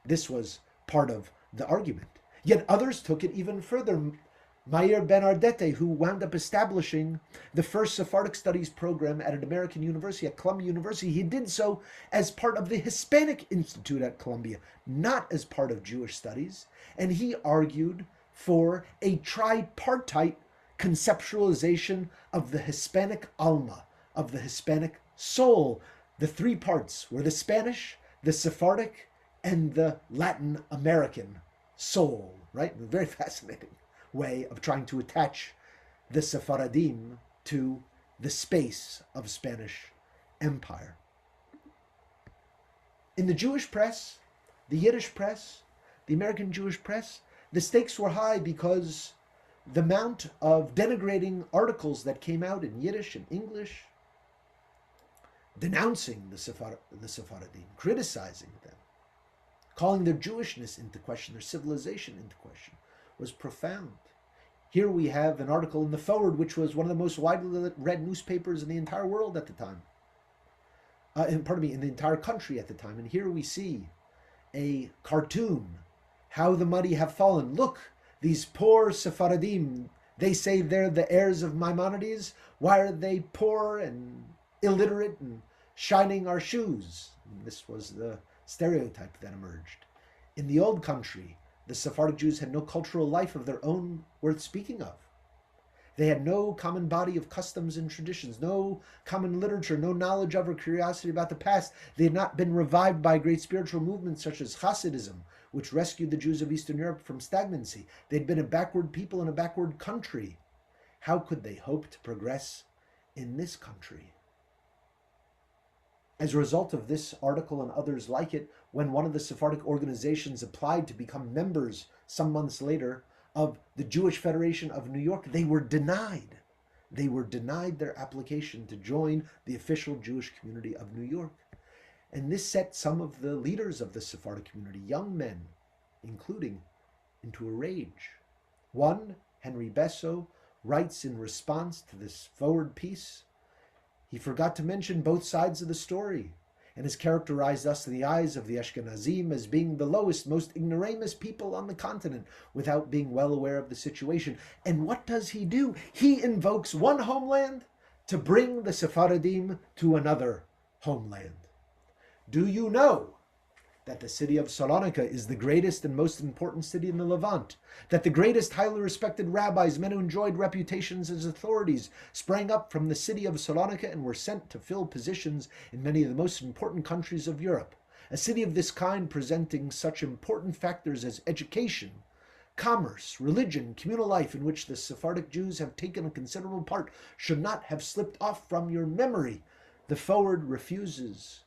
This was part of the argument. Yet others took it even further. Meir Ben Ardete, who wound up establishing the first Sephardic Studies Program at an American university, at Columbia University, he did so as part of the Hispanic Institute at Columbia, not as part of Jewish studies. And he argued for a tripartite conceptualization of the Hispanic alma, of the Hispanic soul. The three parts were the Spanish, the Sephardic, and the Latin American soul, right? Very fascinating way of trying to attach the Sephardim to the space of Spanish Empire. In the Jewish press, the Yiddish press, the American Jewish press, the stakes were high because the amount of denigrating articles that came out in Yiddish and English, denouncing the Sephardim, criticizing them, calling their Jewishness into question, their civilization into question, was profound. Here we have an article in the Forward, which was one of the most widely read newspapers in the entire world at the time. In the entire country at the time. And here we see a cartoon, how the mighty have fallen. Look, these poor Sephardim, they say they're the heirs of Maimonides. Why are they poor and illiterate and shining our shoes? And this was the stereotype that emerged. In the old country, the Sephardic Jews had no cultural life of their own worth speaking of. They had no common body of customs and traditions, no common literature, no knowledge of or curiosity about the past. They had not been revived by great spiritual movements such as Hasidism, which rescued the Jews of Eastern Europe from stagnancy. They'd been a backward people in a backward country. How could they hope to progress in this country? As a result of this article and others like it, when one of the Sephardic organizations applied to become members some months later of the Jewish Federation of New York, they were denied. They were denied their application to join the official Jewish community of New York. And this set some of the leaders of the Sephardic community, young men, including, into a rage. One, Henry Besso, writes in response to this forward piece, he forgot to mention both sides of the story, and has characterized us in the eyes of the Ashkenazim as being the lowest, most ignoramus people on the continent, without being well aware of the situation. And what does he do? He invokes one homeland to bring the Sephardim to another homeland. Do you know that the city of Salonica is the greatest and most important city in the Levant? That the greatest highly respected rabbis, men who enjoyed reputations as authorities, sprang up from the city of Salonica and were sent to fill positions in many of the most important countries of Europe? A city of this kind, presenting such important factors as education, commerce, religion, communal life, in which the Sephardic Jews have taken a considerable part, should not have slipped off from your memory. The Forward refuses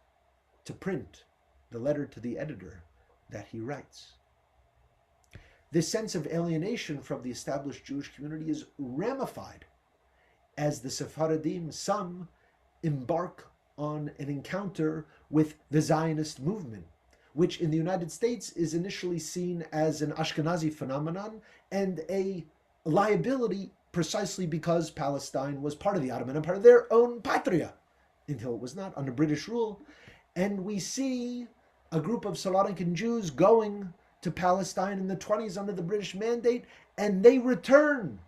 to print the letter to the editor that he writes. This sense of alienation from the established Jewish community is ramified as the Sephardim, some, embark on an encounter with the Zionist movement, which in the United States is initially seen as an Ashkenazi phenomenon and a liability precisely because Palestine was part of the Ottoman Empire, their own patria, until it was not, under British rule. And we see a group of Salonican Jews going to Palestine in the 20s under the British mandate, and they return.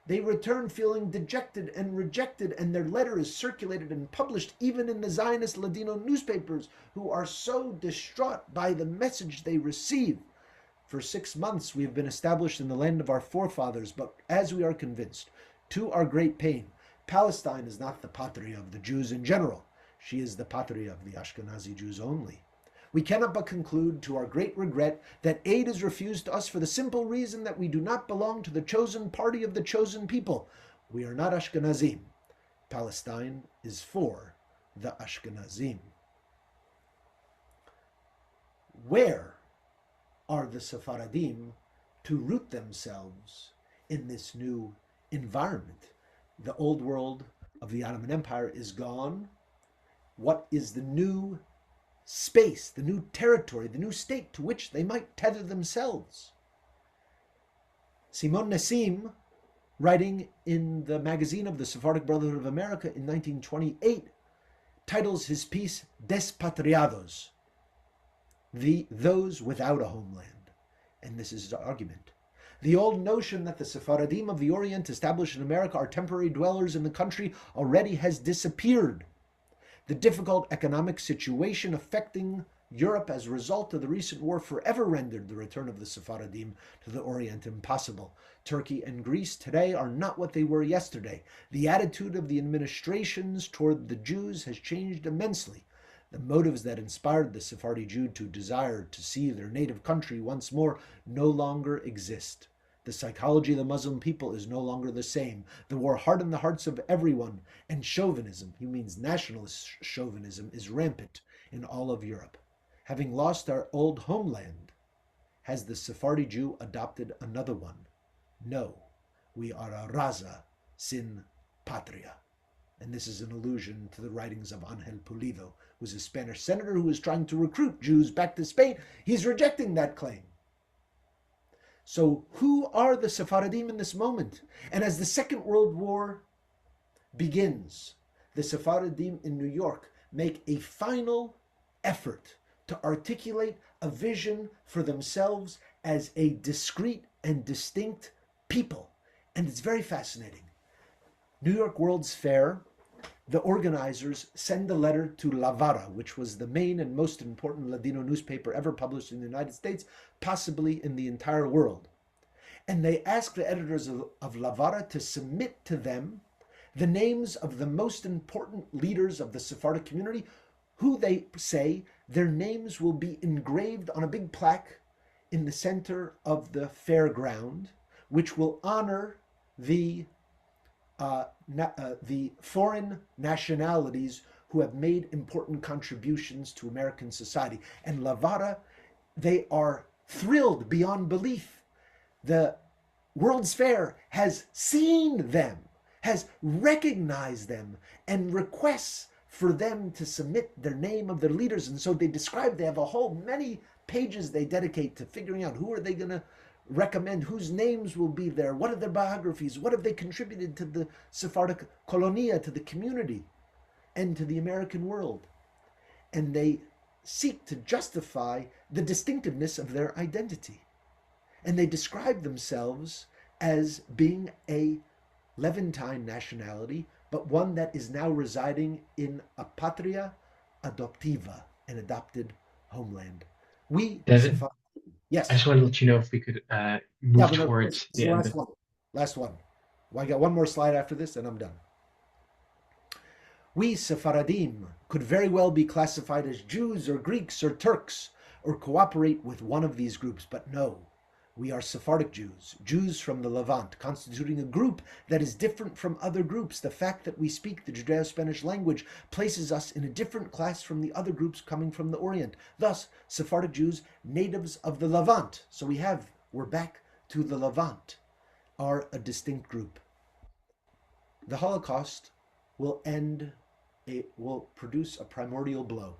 They return feeling dejected and rejected, and their letter is circulated and published even in the Zionist Ladino newspapers, who are so distraught by the message they receive. For 6 months we have been established in the land of our forefathers, but as we are convinced, to our great pain, Palestine is not the patria of the Jews in general. She is the patria of the Ashkenazi Jews only. We cannot but conclude, to our great regret, that aid is refused to us for the simple reason that we do not belong to the chosen party of the chosen people. We are not Ashkenazim. Palestine is for the Ashkenazim. Where are the Sephardim to root themselves in this new environment? The old world of the Ottoman Empire is gone. What is the new space, the new territory, the new state to which they might tether themselves? Simon Nassim, writing in the magazine of the Sephardic Brotherhood of America in 1928, titles his piece Despatriados, those without a homeland. And this is his argument. The old notion that the Sephardim of the Orient established in America are temporary dwellers in the country already has disappeared. The difficult economic situation affecting Europe as a result of the recent war forever rendered the return of the Sephardim to the Orient impossible. Turkey and Greece today are not what they were yesterday. The attitude of the administrations toward the Jews has changed immensely. The motives that inspired the Sephardi Jew to desire to see their native country once more no longer exist. The psychology of the Muslim people is no longer the same. The war hardened the hearts of everyone, and chauvinism, he means nationalist chauvinism, is rampant in all of Europe. Having lost our old homeland, has the Sephardi Jew adopted another one? No. We are a raza sin patria. And this is an allusion to the writings of Angel Pulido, who was a Spanish senator who was trying to recruit Jews back to Spain. He's rejecting that claim. So who are the Sephardim in this moment? And as the Second World War begins, the Sephardim in New York make a final effort to articulate a vision for themselves as a discrete and distinct people. And it's very fascinating. New York World's Fair, the organizers send a letter to La Vara, which was the main and most important Ladino newspaper ever published in the United States, possibly in the entire world. And they ask the editors of La Vara to submit to them the names of the most important leaders of the Sephardic community, who they say their names will be engraved on a big plaque in the center of the fairground, which will honor the foreign nationalities who have made important contributions to American society. And La Vara, they are thrilled beyond belief. The World's Fair has seen them, has recognized them, and requests for them to submit their name of their leaders. And so they have a whole many pages they dedicate to figuring out who are they going to recommend, whose names will be there, what are their biographies, what have they contributed to the Sephardic colonia, to the community, and to the American world. And they seek to justify the distinctiveness of their identity. And they describe themselves as being a Levantine nationality, but one that is now residing in a patria adoptiva, an adopted homeland. Devin, Yes. I just want to let you know if we could move towards the end. Last one. Well, I got one more slide after this and I'm done. We Sephardim could very well be classified as Jews or Greeks or Turks or cooperate with one of these groups, but no. We are Sephardic Jews, Jews from the Levant, constituting a group that is different from other groups. The fact that we speak the Judeo-Spanish language places us in a different class from the other groups coming from the Orient. Thus, Sephardic Jews, natives of the Levant. So we're back to the Levant, are a distinct group. The Holocaust will produce a primordial blow.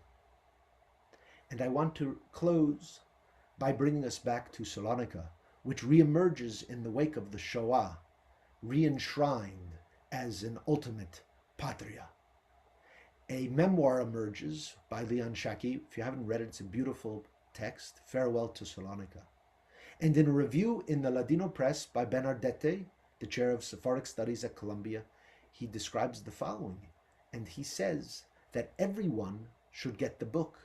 And I want to close by bringing us back to Salonica, which reemerges in the wake of the Shoah, re-enshrined as an ultimate patria. A memoir emerges by Leon Shaki. If you haven't read it, it's a beautiful text, Farewell to Salonica. And in a review in the Ladino press by Bernardete, the chair of Sephardic Studies at Columbia, he describes the following. And he says that everyone should get the book,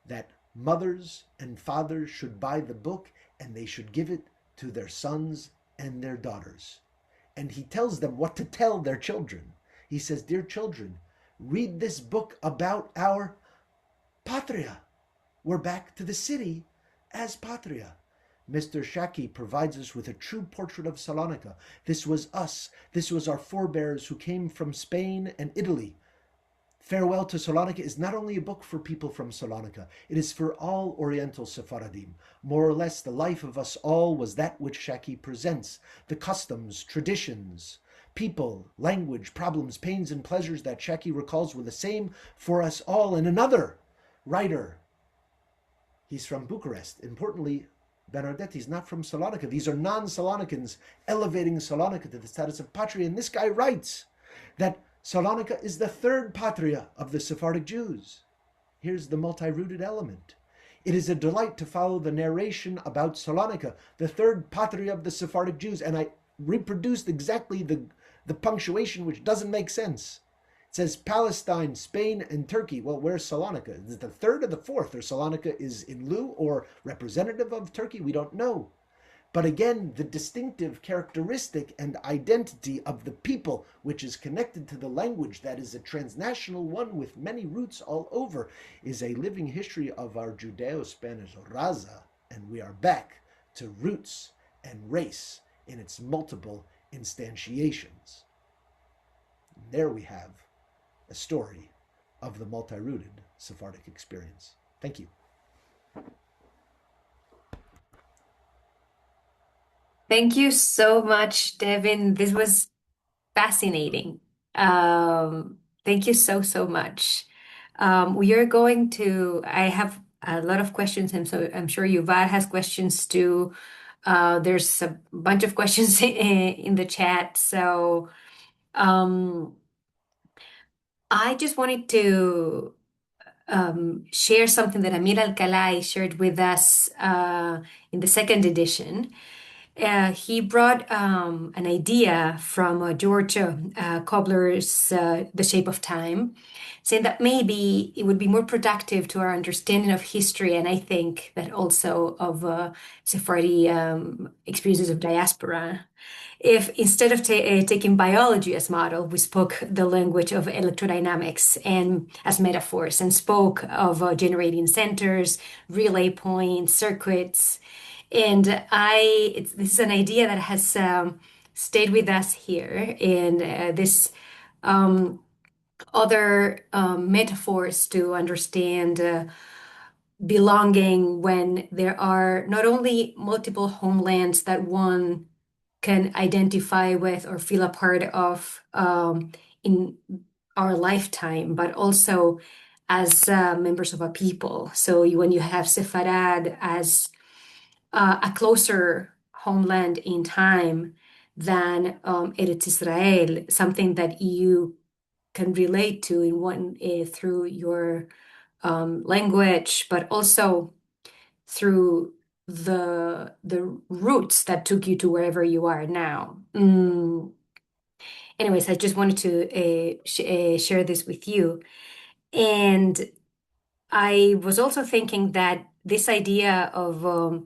that mothers and fathers should buy the book and they should give it to their sons and their daughters. And he tells them what to tell their children. He says, dear children, read this book about our patria. We're back to the city as patria. Mr. Shaki provides us with a true portrait of Salonica. This was us. This was our forebears who came from Spain and Italy. Farewell to Salonica is not only a book for people from Salonica, it is for all Oriental Sephardim. More or less, the life of us all was that which Shaki presents, the customs, traditions, people, language, problems, pains, and pleasures that Shaki recalls were the same for us all. And another writer, he's from Bucharest. Importantly, Bernardetti is not from Salonica. These are non-Salonicans elevating Salonica to the status of patria. And this guy writes that Salonica is the third patria of the Sephardic Jews. Here's the multi-rooted element. It is a delight to follow the narration about Salonica, the third patria of the Sephardic Jews. And I reproduced exactly the punctuation, which doesn't make sense. It says Palestine, Spain, and Turkey. Well, where's Salonica? Is it the third or the fourth? Or Salonica is in lieu or representative of Turkey? We don't know. But again, the distinctive characteristic and identity of the people, which is connected to the language that is a transnational one with many roots all over, is a living history of our Judeo-Spanish raza. And we are back to roots and race in its multiple instantiations. And there we have a story of the multi-rooted Sephardic experience. Thank you. Thank you so much, Devin. This was fascinating. Thank you so, so much. We are going to, I have a lot of questions, and so I'm sure Yuval has questions too. There's a bunch of questions in the chat. So um, I just wanted to share something that Amir Alcalay shared with us in the second edition. He brought an idea from George Cobbler's The Shape of Time, saying that maybe it would be more productive to our understanding of history, and I think that also of Sephardi experiences of diaspora, if instead of taking biology as model, we spoke the language of electrodynamics and as metaphors and spoke of generating centers, relay points, circuits. And this is an idea that has stayed with us here. And this other metaphors to understand belonging when there are not only multiple homelands that one can identify with or feel a part of in our lifetime, but also as members of a people. So when you have Sepharad as a closer homeland in time than Eretz Israel, something that you can relate to in one through your language, but also through the roots that took you to wherever you are now. Anyways, I just wanted to share this with you. And I was also thinking that this idea of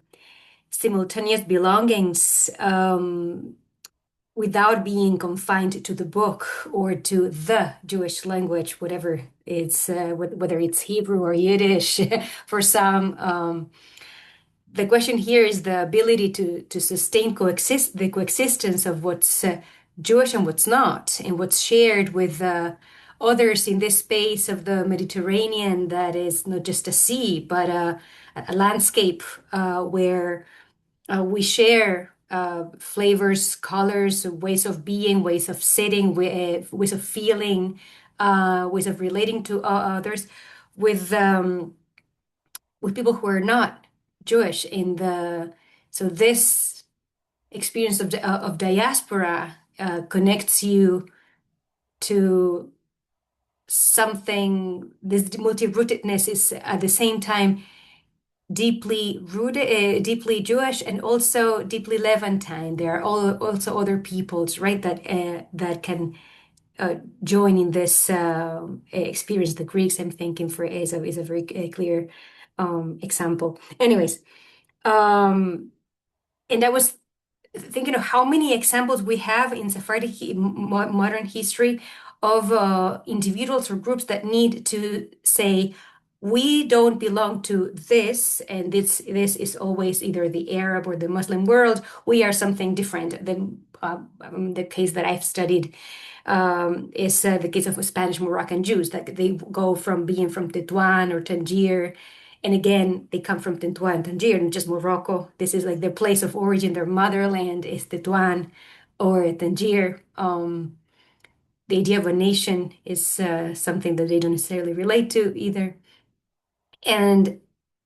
simultaneous belongings without being confined to the book or to the Jewish language, whatever it's, whether it's Hebrew or Yiddish for some. The question here is the ability to sustain the coexistence of what's Jewish and what's not, and what's shared with others in this space of the Mediterranean that is not just a sea, but a landscape where we share flavors, colors, ways of being, ways of sitting, ways of feeling, ways of relating to others with people who are not Jewish in the so this experience of diaspora connects you to something. This multi-rootedness is at the same time deeply rooted, deeply Jewish, and also deeply Levantine. There are also other peoples, right, that can join in this experience. The Greeks, I'm thinking, for is a very clear example. Anyways, and I was thinking of how many examples we have in Sephardic modern history of individuals or groups that need to say, we don't belong to this, and this is always either the Arab or the Muslim world. We are something different. The case that I've studied is the case of Spanish Moroccan Jews, that they go from being from Tetuan or Tangier, and again, they come from Tetuan, Tangier, and just Morocco. This is like their place of origin. Their motherland is Tetuan or Tangier. The idea of a nation is something that they don't necessarily relate to either. And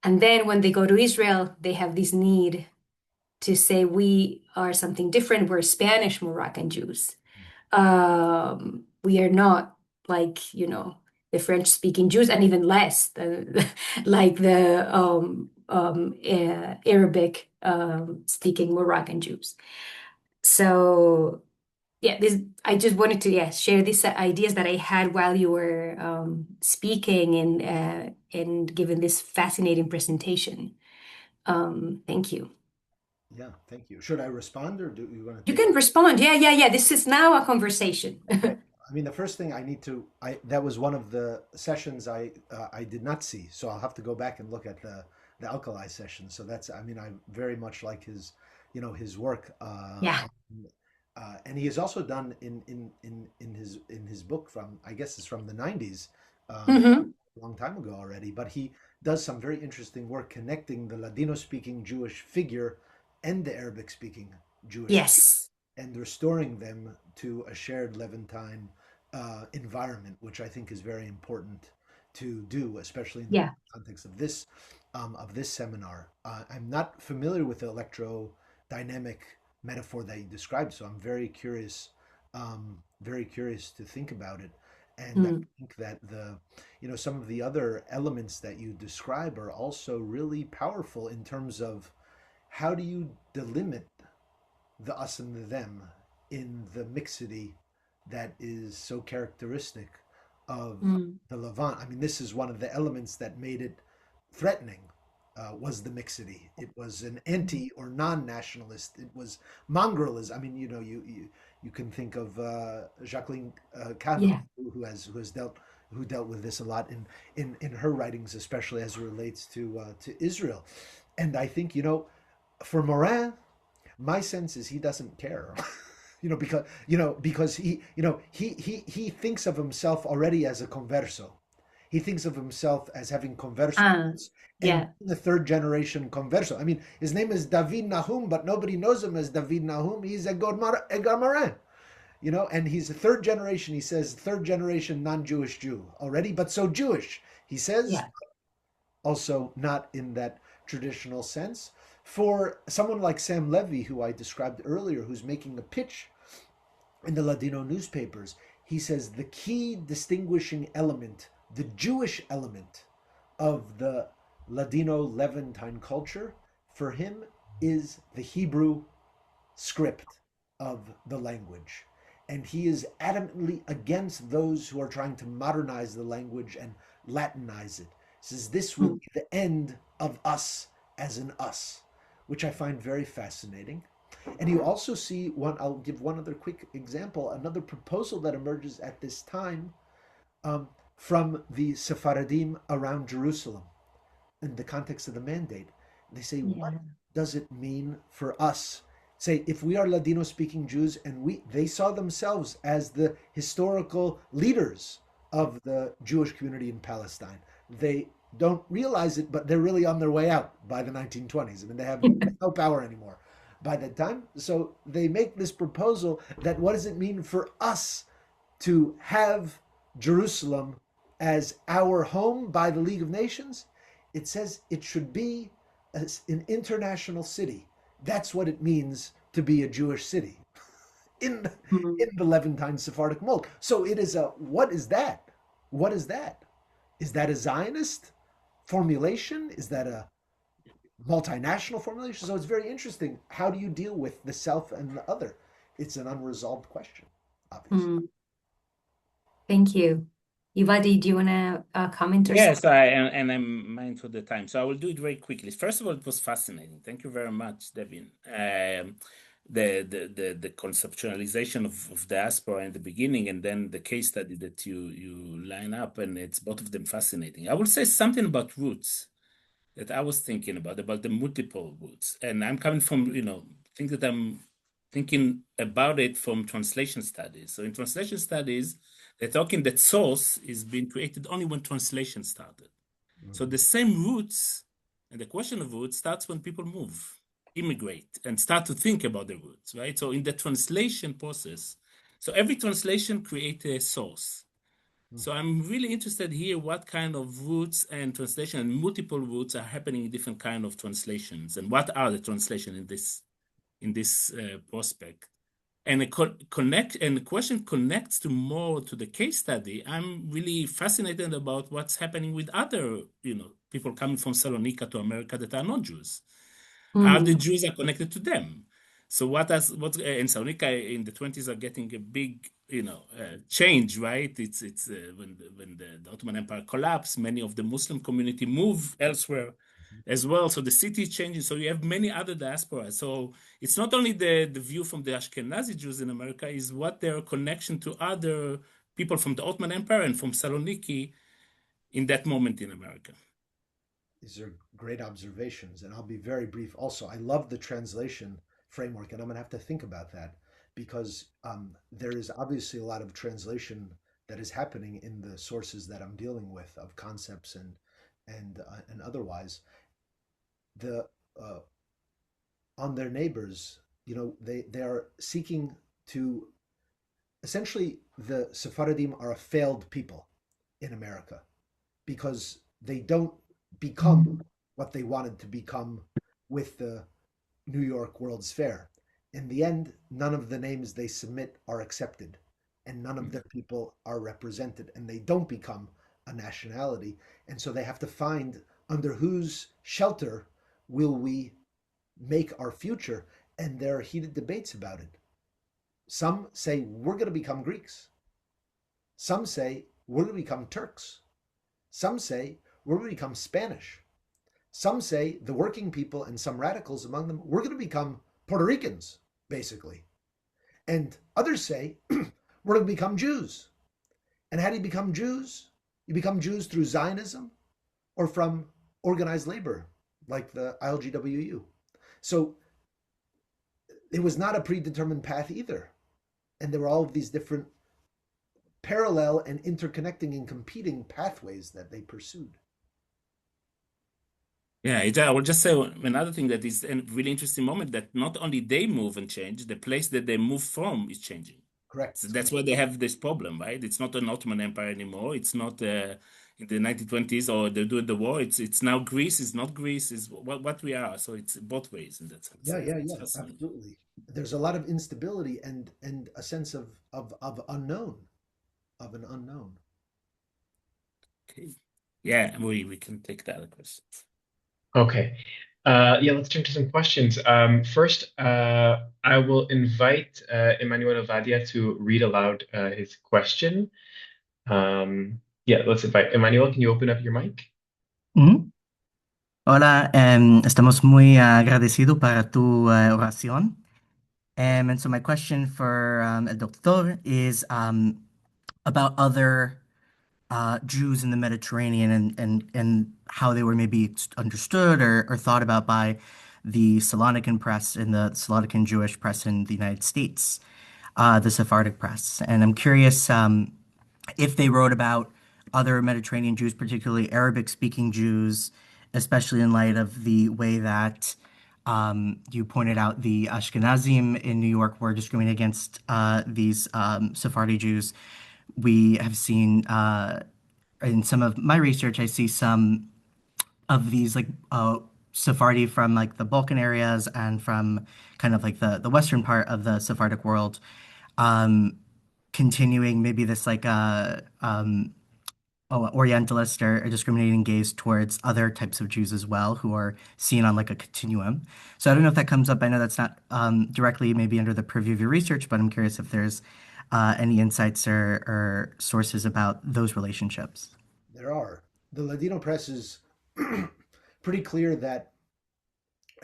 then when they go to Israel, they have this need to say we are something different. We're Spanish Moroccan Jews. We are not like, the French-speaking Jews, and even less like the Arabic speaking Moroccan Jews. So yeah, I just wanted to share these ideas that I had while you were speaking and giving this fascinating presentation. Thank you. Yeah, thank you. Should I respond or do you want to You take can it? respond. Yeah. This is now a conversation. Okay. I mean, the first thing I need to, that was one of the sessions I did not see, so I'll have to go back and look at the Alkali session. So that's, I mean, I very much like his, his work. Yeah. And he has also done in his book from, I guess it's from the 90s, Hmm. a long time ago already, but he does some very interesting work connecting the Ladino speaking Jewish figure and the Arabic speaking Jewish, Yes. and restoring them to a shared Levantine environment, which I think is very important to do, especially in the Yeah. context of this seminar. I'm not familiar with the electrodynamic metaphor that you described, so I'm very curious to think about it. And I Mm. think that some of the other elements that you describe are also really powerful in terms of how do you delimit the us and the them in the mixity that is so characteristic of Mm. the Levant. I mean, this is one of the elements that made it threatening. Was the mixity? It was an anti or non-nationalist. It was mongrelist. I mean, you can think of Jacqueline Cano, Yeah. who dealt with this a lot in her writings, especially as it relates to Israel. And I think for Morin, my sense is he doesn't care. Because he thinks of himself already as a converso. He thinks of himself as having converso roots and Yeah. the third generation converso. I mean, his name is David Nahum, but nobody knows him as David Nahum. He's Edgar Morin, and he's a third generation. He says third generation non-Jewish Jew already, but so Jewish. He says Yeah. also not in that traditional sense. For someone like Sam Levy, who I described earlier, who's making a pitch in the Ladino newspapers, he says the key distinguishing element, the Jewish element of the Ladino Levantine culture, for him is the Hebrew script of the language. And he is adamantly against those who are trying to modernize the language and Latinize it. He says this will Mm. be the end of us as an us, which I find very fascinating. And you also see I'll give one other quick example, another proposal that emerges at this time um, from the Sephardim around Jerusalem in the context of the mandate. They say, what Yeah. does it mean for us? Say, if we are Ladino speaking Jews and they saw themselves as the historical leaders of the Jewish community in Palestine, they don't realize it, but they're really on their way out by the 1920s. I mean, they have no power anymore by that time. So they make this proposal that what does it mean for us to have Jerusalem as our home by the League of Nations? It says it should be an international city. That's what it means to be a Jewish city in Mm. the Levantine Sephardic mold. So it is what is that? What is that? Is that a Zionist formulation? Is that a multinational formulation? So it's very interesting. How do you deal with the self and the other? It's an unresolved question, obviously. Mm. Thank you. Ivadi, do you want to comment or something? Yes, I'm mindful of the time, so I will do it very quickly. First of all, it was fascinating. Thank you very much, Devin. The conceptualization of diaspora in the beginning, and then the case study that you line up, and it's both of them fascinating. I will say something about roots that I was thinking about the multiple roots, and I'm coming from think that I'm thinking about it from translation studies. So in translation studies, they're talking that source is being created only when translation started. So the same roots and the question of roots starts when people move, immigrate, and start to think about the roots, right? So in the translation process, so every translation creates a source. So I'm really interested here what kind of roots and translation and multiple roots are happening in different kind of translations, and what are the translation in this prospect. And the question connects to more to the case study. I'm really fascinated about what's happening with other, people coming from Salonica to America that are not Jews. How the Mm. Jews are connected to them. So what in Salonica in the 20s are getting a big, change, right? It's when the Ottoman Empire collapsed, many of the Muslim community move elsewhere as well. So the city is changing. So you have many other diasporas. So it's not only the view from the Ashkenazi Jews in America, is what their connection to other people from the Ottoman Empire and from Saloniki in that moment in America. These are great observations, and I'll be very brief. Also, I love the translation framework, and I'm going to have to think about that because there is obviously a lot of translation that is happening in the sources that I'm dealing with of concepts and otherwise. The On their neighbors, they are seeking to, essentially, the Sephardim are a failed people in America because they don't become what they wanted to become with the New York World's Fair. In the end, none of the names they submit are accepted, and none of the people are represented, and they don't become a nationality. And so they have to find under whose shelter will we make our future, and there are heated debates about it. Some say we're going to become Greeks. Some say we're going to become Turks. Some say we're going to become Spanish. Some say the working people, and some radicals among them, we're going to become Puerto Ricans, basically. And others say we're going to become Jews. And how do you become Jews? You become Jews through Zionism or from organized labor, like the ILGWU. So it was not a predetermined path either. And there were all of these different parallel and interconnecting and competing pathways that they pursued. Yeah, I will just say another thing that is a really interesting moment, that not only they move and change, the place that they move from is changing. Correct. So that's why they have this problem, right? It's not an Ottoman Empire anymore. It's not in the 1920s, or they're doing the war. It's now Greece. It's not Greece. It's what we are. So it's both ways in that sense. Yeah, absolutely. There's a lot of instability and a sense of unknown, of an unknown. Okay. Yeah, we can take that question. Okay. Yeah, let's turn to some questions. First, I will invite Emmanuel Ovadia to read aloud his question. Yeah, let's invite Emmanuel. Can you open up your mic? Hola, estamos muy agradecidos para tu oración. And so my question for el doctor is about other Jews in the Mediterranean and how they were maybe understood or thought about by the Salonican press and the Salonican Jewish press in the United States, the Sephardic press. And I'm curious if they wrote about other Mediterranean Jews, particularly Arabic-speaking Jews, especially in light of the way that you pointed out the Ashkenazim in New York were discriminating against these Sephardi Jews. We have seen in some of my research, I see some of these like Sephardi from like the Balkan areas and from kind of like the western part of the Sephardic world, continuing maybe this like Orientalist or discriminating gaze towards other types of Jews as well, who are seen on like a continuum. So I don't know if that comes up. I know that's not directly maybe under the purview of your research, but I'm curious if there's any insights or sources about those relationships. There are. The Ladino press is pretty clear that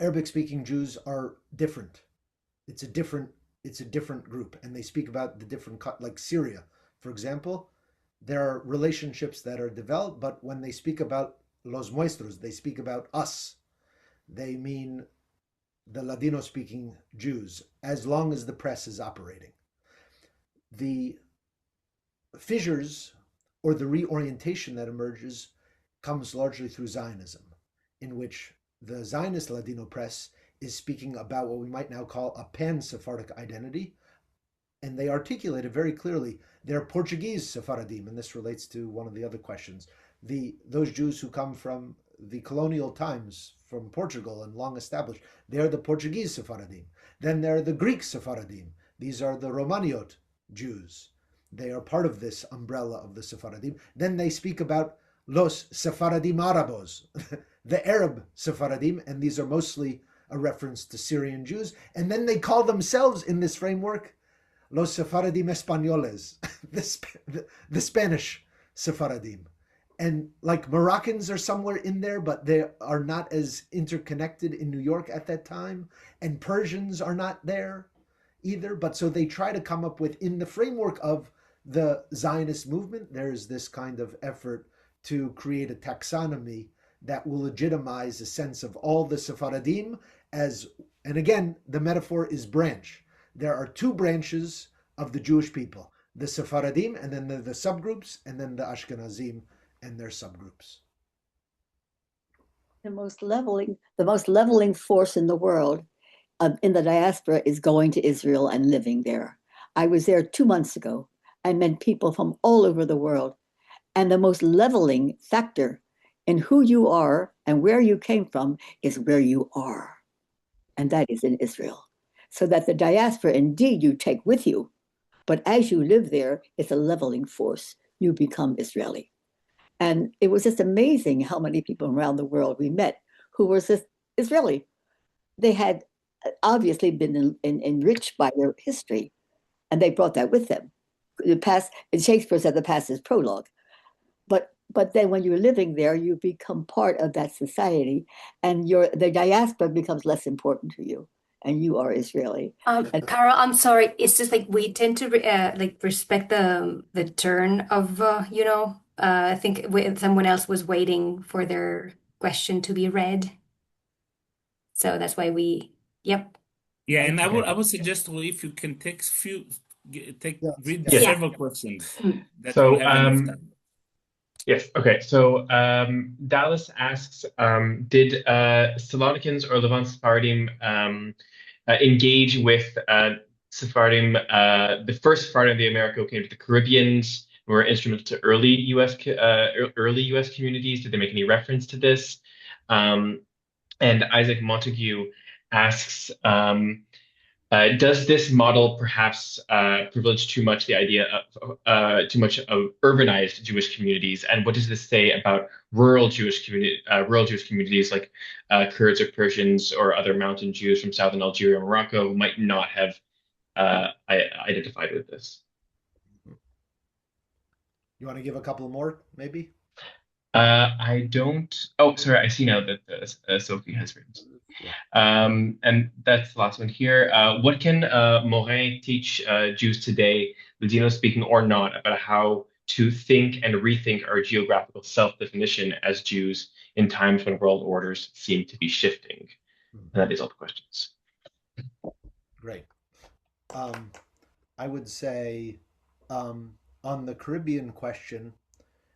Arabic-speaking Jews are different. It's a different group, and they speak about the different, like Syria, for example. There are relationships that are developed, but when they speak about los nuestros, they speak about us. They mean the Ladino-speaking Jews, as long as the press is operating. The fissures or the reorientation that emerges comes largely through Zionism, in which the Zionist Ladino press is speaking about what we might now call a pan-Sephardic identity, and they articulate it very clearly. They're Portuguese Sephardim, and this relates to one of the other questions. Those Jews who come from the colonial times, from Portugal and long established, they're the Portuguese Sephardim. Then there are the Greek Sephardim. These are the Romaniot Jews. They are part of this umbrella of the Sephardim. Then they speak about los Sephardim Arabos, the Arab Sephardim, and these are mostly a reference to Syrian Jews. And then they call themselves in this framework los Sephardim Españoles, the Spanish Sephardim. And like Moroccans are somewhere in there, but they are not as interconnected in New York at that time. And Persians are not there either. But so they try to come up with, in the framework of the Zionist movement, there's this kind of effort to create a taxonomy that will legitimize a sense of all the Sephardim as, and again, the metaphor is branch. There are two branches of the Jewish people, the Sephardim, and then the subgroups, and then the Ashkenazim and their subgroups. The most leveling force in the world in the diaspora is going to Israel and living there. I was there 2 months ago. I met people from all over the world. And the most leveling factor in who you are and where you came from is where you are. And that is in Israel. So that the diaspora, indeed, you take with you. But as you live there, it's a leveling force. You become Israeli. And it was just amazing how many people around the world we met who were just Israeli. They had obviously been enriched by their history, and they brought that with them. The past, and Shakespeare said the past is prologue. But then when you're living there, you become part of that society, and the diaspora becomes less important to you, and you are Israeli. And Carol, I'm sorry. It's just like we tend to like respect the turn of I think someone else was waiting for their question to be read, so that's why we. Yep. Yeah, and Okay. I would suggest, well, if you can take read Yes. Yeah. several questions Mm. that So, we'll have enough time. yes, okay. So Dallas asks, did Salonicans or Levant Sephardim engage with Sephardim, the first Sephardim of the America who came to the Caribbeans, who were instrumental to early U.S. communities? Did they make any reference to this? And Isaac Montague asks, does this model perhaps privilege too much the idea of too much of urbanized Jewish communities? And what does this say about rural Jewish communities like Kurds or Persians or other mountain Jews from southern Algeria or Morocco who might not have identified with this? You want to give a couple more, maybe? I don't. Oh, sorry. I see now that Sophie has written. Yeah. And that's the last one here. What can Morin teach Jews today, Ladino-speaking or not, about how to think and rethink our geographical self-definition as Jews in times when world orders seem to be shifting? And that is all the questions. Great. I would say on the Caribbean question,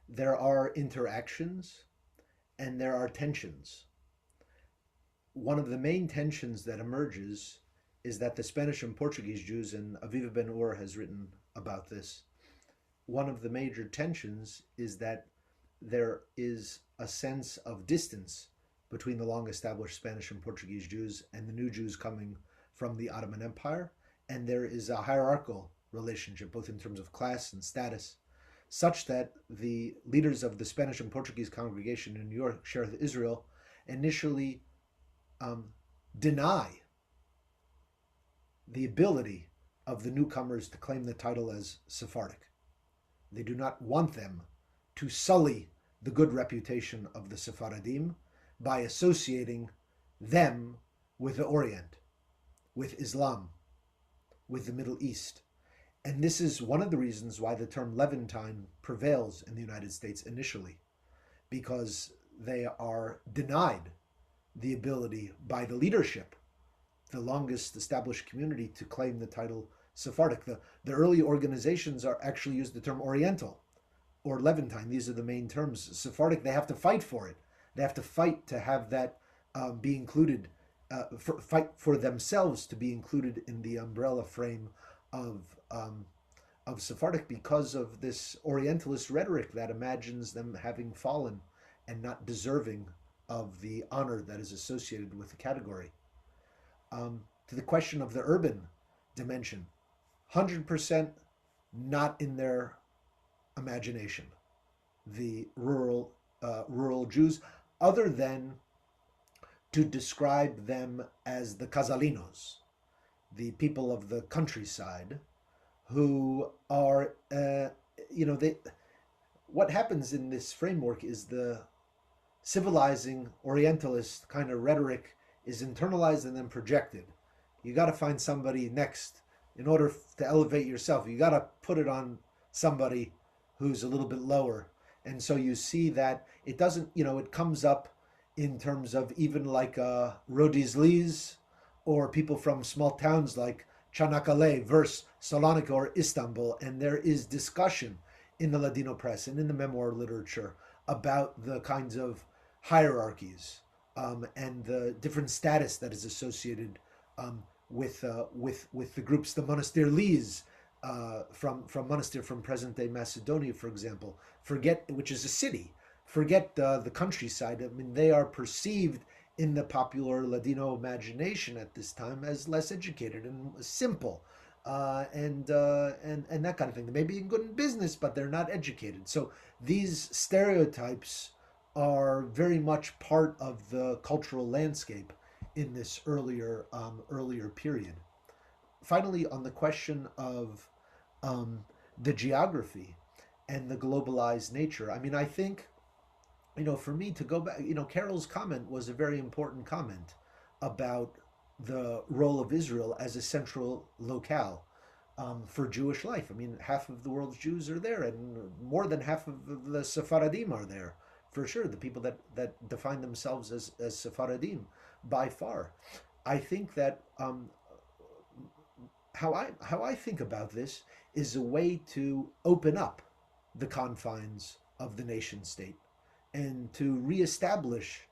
there are interactions and there are tensions. One of the main tensions that emerges is that the Spanish and Portuguese Jews, and Aviva Ben-Ur has written about this, one of the major tensions is that there is a sense of distance between the long-established Spanish and Portuguese Jews and the new Jews coming from the Ottoman Empire, and there is a hierarchical relationship, both in terms of class and status, such that the leaders of the Spanish and Portuguese congregation in New York, Shearith Israel, initially deny the ability of the newcomers to claim the title as Sephardic. They do not want them to sully the good reputation of the Sephardim by associating them with the Orient, with Islam, with the Middle East. And this is one of the reasons why the term Levantine prevails in the United States initially, because they are denied the ability by the leadership, the longest established community, to claim the title Sephardic. The early organizations are actually use the term Oriental or Levantine. These are the main terms. Sephardic, they have to fight for it. They have to fight to have that be included, fight for themselves to be included in the umbrella frame of Sephardic, because of this Orientalist rhetoric that imagines them having fallen and not deserving of the honor that is associated with the category. To the question of the urban dimension, 100% not in their imagination, the rural Jews, other than to describe them as the Casalinos, the people of the countryside, who are, what happens in this framework is the civilizing Orientalist kind of rhetoric is internalized and then projected. You got to find somebody next in order to elevate yourself. You got to put it on somebody who's a little bit lower. And so you see that it doesn't, it comes up in terms of even like Rhodesi's Lees or people from small towns like Çanakkale versus Salonica or Istanbul. And there is discussion in the Ladino press and in the memoir literature about the kinds of hierarchies and the different status that is associated with the groups, the Monastirlies, from present day Macedonia, for example. Which is a city. Forget the countryside. I mean, they are perceived in the popular Ladino imagination at this time as less educated and simple, and that kind of thing. They may be good in business, but they're not educated. So these stereotypes are very much part of the cultural landscape in this earlier period. Finally, on the question of the geography and the globalized nature, I mean, I think, for me to go back, Carol's comment was a very important comment about the role of Israel as a central locale for Jewish life. I mean, half of the world's Jews are there, and more than half of the Sephardim are there, for sure. The people that define themselves as Sephardim, by far. I think that how I think about this is a way to open up the confines of the nation state and to reestablish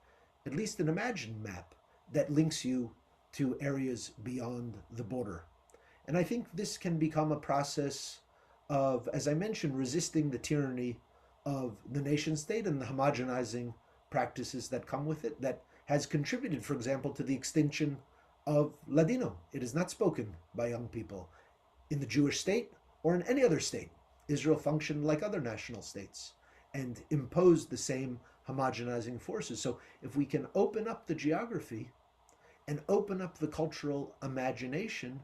at least an imagined map that links you to areas beyond the border. And I think this can become a process of, as I mentioned, resisting the tyranny of the nation state and the homogenizing practices that come with it, that has contributed, for example, to the extinction of Ladino. It is not spoken by young people in the Jewish state or in any other state. Israel functioned like other national states and imposed the same homogenizing forces. So if we can open up the geography and open up the cultural imagination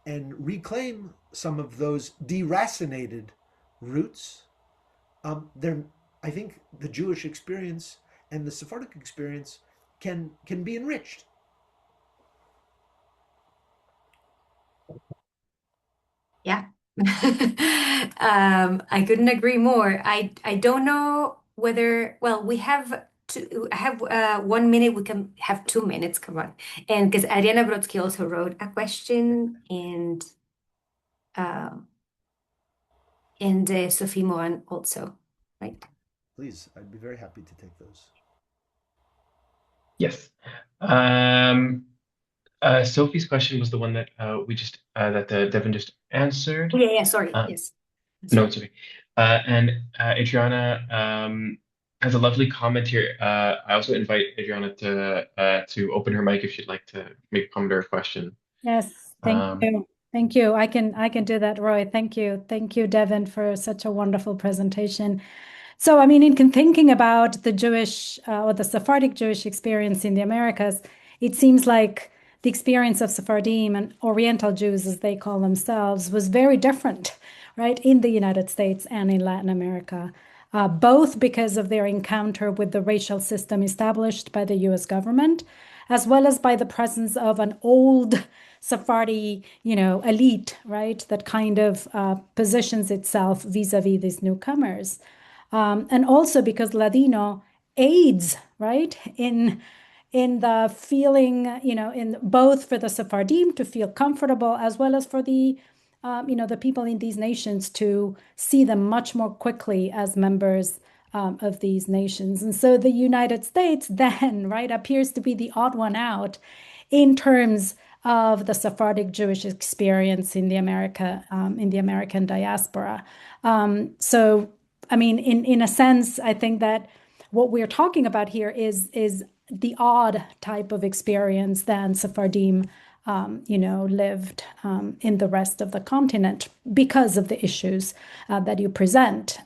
and reclaim some of those deracinated roots, then I think the Jewish experience and the Sephardic experience can be enriched. Yeah. I couldn't agree more. I don't know whether, well, we have I have 1 minute. We can have 2 minutes. Come on. And because Ariana Brodsky also wrote a question, uh, and Sophie Mohan also, right? Please, I'd be very happy to take those. Yes. Sophie's question was the one that Devin just answered. Yeah, sorry. Yes. No, it's okay. And Adriana has a lovely comment here. I also invite Adriana to open her mic if she'd like to make a comment or a question. Yes, thank you. Thank you. I can do that, Roy. Thank you. Thank you, Devin, for such a wonderful presentation. So, I mean, in thinking about the Jewish or the Sephardic Jewish experience in the Americas, it seems like the experience of Sephardim and Oriental Jews, as they call themselves, was very different, right, in the United States and in Latin America, both because of their encounter with the racial system established by the US government, as well as by the presence of an old Sephardi, elite, right, that kind of positions itself vis-a-vis these newcomers. And also because Ladino aids, right, in the feeling, in both for the Sephardim to feel comfortable as well as for the people in these nations to see them much more quickly as members of these nations. And so the United States then, right, appears to be the odd one out in terms of the Sephardic Jewish experience in the American diaspora. So, I mean, in a sense, I think that what we're talking about here is the odd type of experience than Sephardim lived in the rest of the continent because of the issues that you present.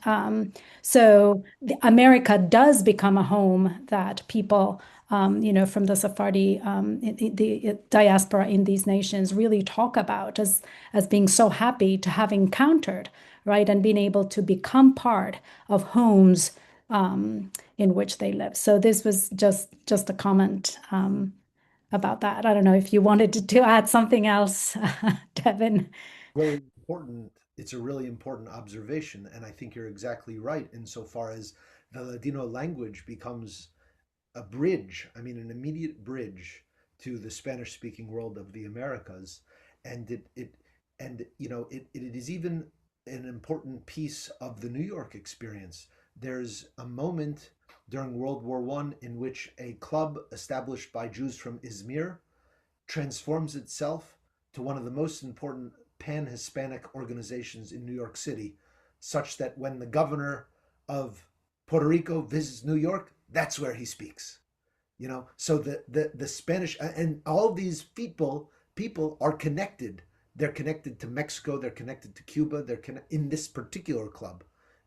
So America does become a home that people, from the Sephardi, the diaspora in these nations really talk about as being so happy to have encountered, right, and being able to become part of homes in which they live. So this was just a comment about that. I don't know if you wanted to add something else, Devin. Really important. It's a really important observation, and I think you're exactly right insofar as the Ladino language becomes a bridge, I mean, an immediate bridge to the Spanish-speaking world of the Americas, and it is even an important piece of the New York experience. There's a moment during World War I in which a club established by Jews from Izmir transforms itself to one of the most important pan-Hispanic organizations in New York City, such that when the governor of Puerto Rico visits New York, that's where he speaks. So the Spanish and all these people are connected. They're connected to Mexico. They're connected to Cuba. They're in this particular club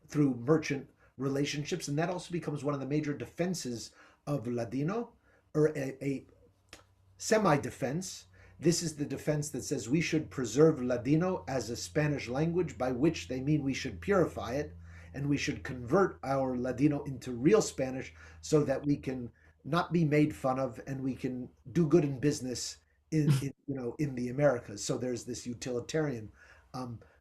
through merchant relationships, and that also becomes one of the major defenses of Ladino, or a semi-defense. This is the defense that says we should preserve Ladino as a Spanish language, by which they mean we should purify it, and we should convert our Ladino into real Spanish so that we can not be made fun of and we can do good in business in the Americas. So there's this utilitarian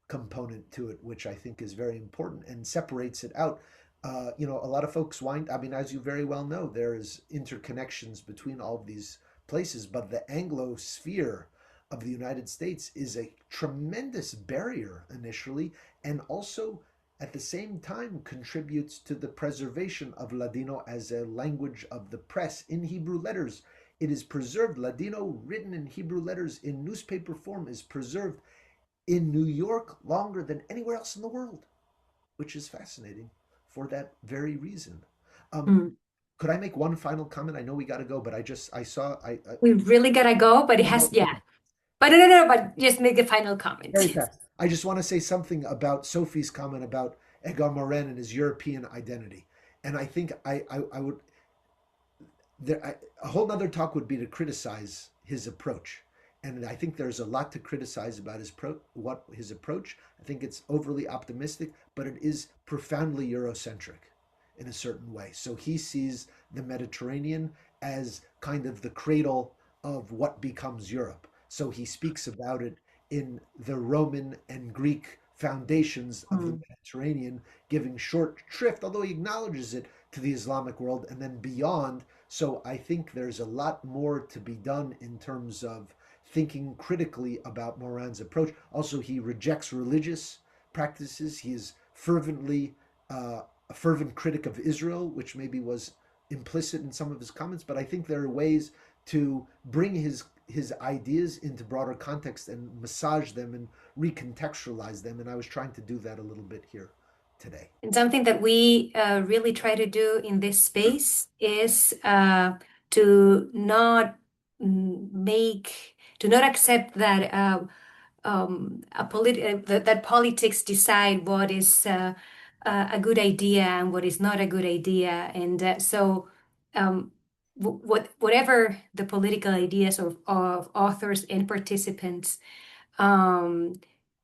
component to it, which I think is very important and separates it out. A lot of folks as you very well know, there's interconnections between all of these places, but the Anglo sphere of the United States is a tremendous barrier initially, and also at the same time contributes to the preservation of Ladino as a language of the press in Hebrew letters. It is preserved. Ladino written in Hebrew letters in newspaper form is preserved in New York longer than anywhere else in the world, which is fascinating for that very reason. Could I make one final comment? I know we got to go, but we really gotta go, but but no, but just make a final comment. Very fast. I just want to say something about Sophie's comment about Edgar Morin and his European identity. And I think I would, a whole nother talk would be to criticize his approach. And I think there's a lot to criticize about his approach. I think it's overly optimistic, but it is profoundly Eurocentric in a certain way. So he sees the Mediterranean as kind of the cradle of what becomes Europe. So he speaks about it in the Roman and Greek foundations of the Mediterranean, giving short shrift, although he acknowledges it, to the Islamic world and then beyond. So I think there's a lot more to be done in terms of thinking critically about Morin's approach. Also, he rejects religious practices. He is fervently a fervent critic of Israel, which maybe was implicit in some of his comments, but I think there are ways to bring his ideas into broader context and massage them and recontextualize them, and I was trying to do that a little bit here today. And something that we really try to do in this space is to not accept that that politics decide what is a good idea and what is not a good idea, and so whatever the political ideas of authors and participants,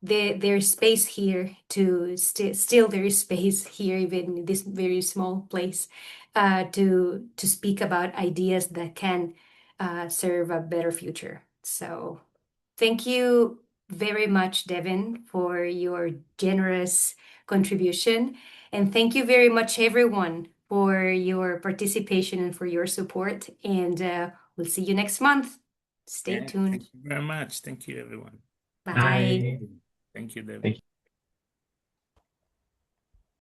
there's space here to still there is space here, even in this very small place, to speak about ideas that can serve a better future. So thank you very much, Devin, for your generous contribution. And thank you very much, everyone, for your participation and for your support. And we'll see you next month. Stay tuned. Thank you very much. Thank you, everyone. Bye. Bye. Thank you, Devin. Thank you.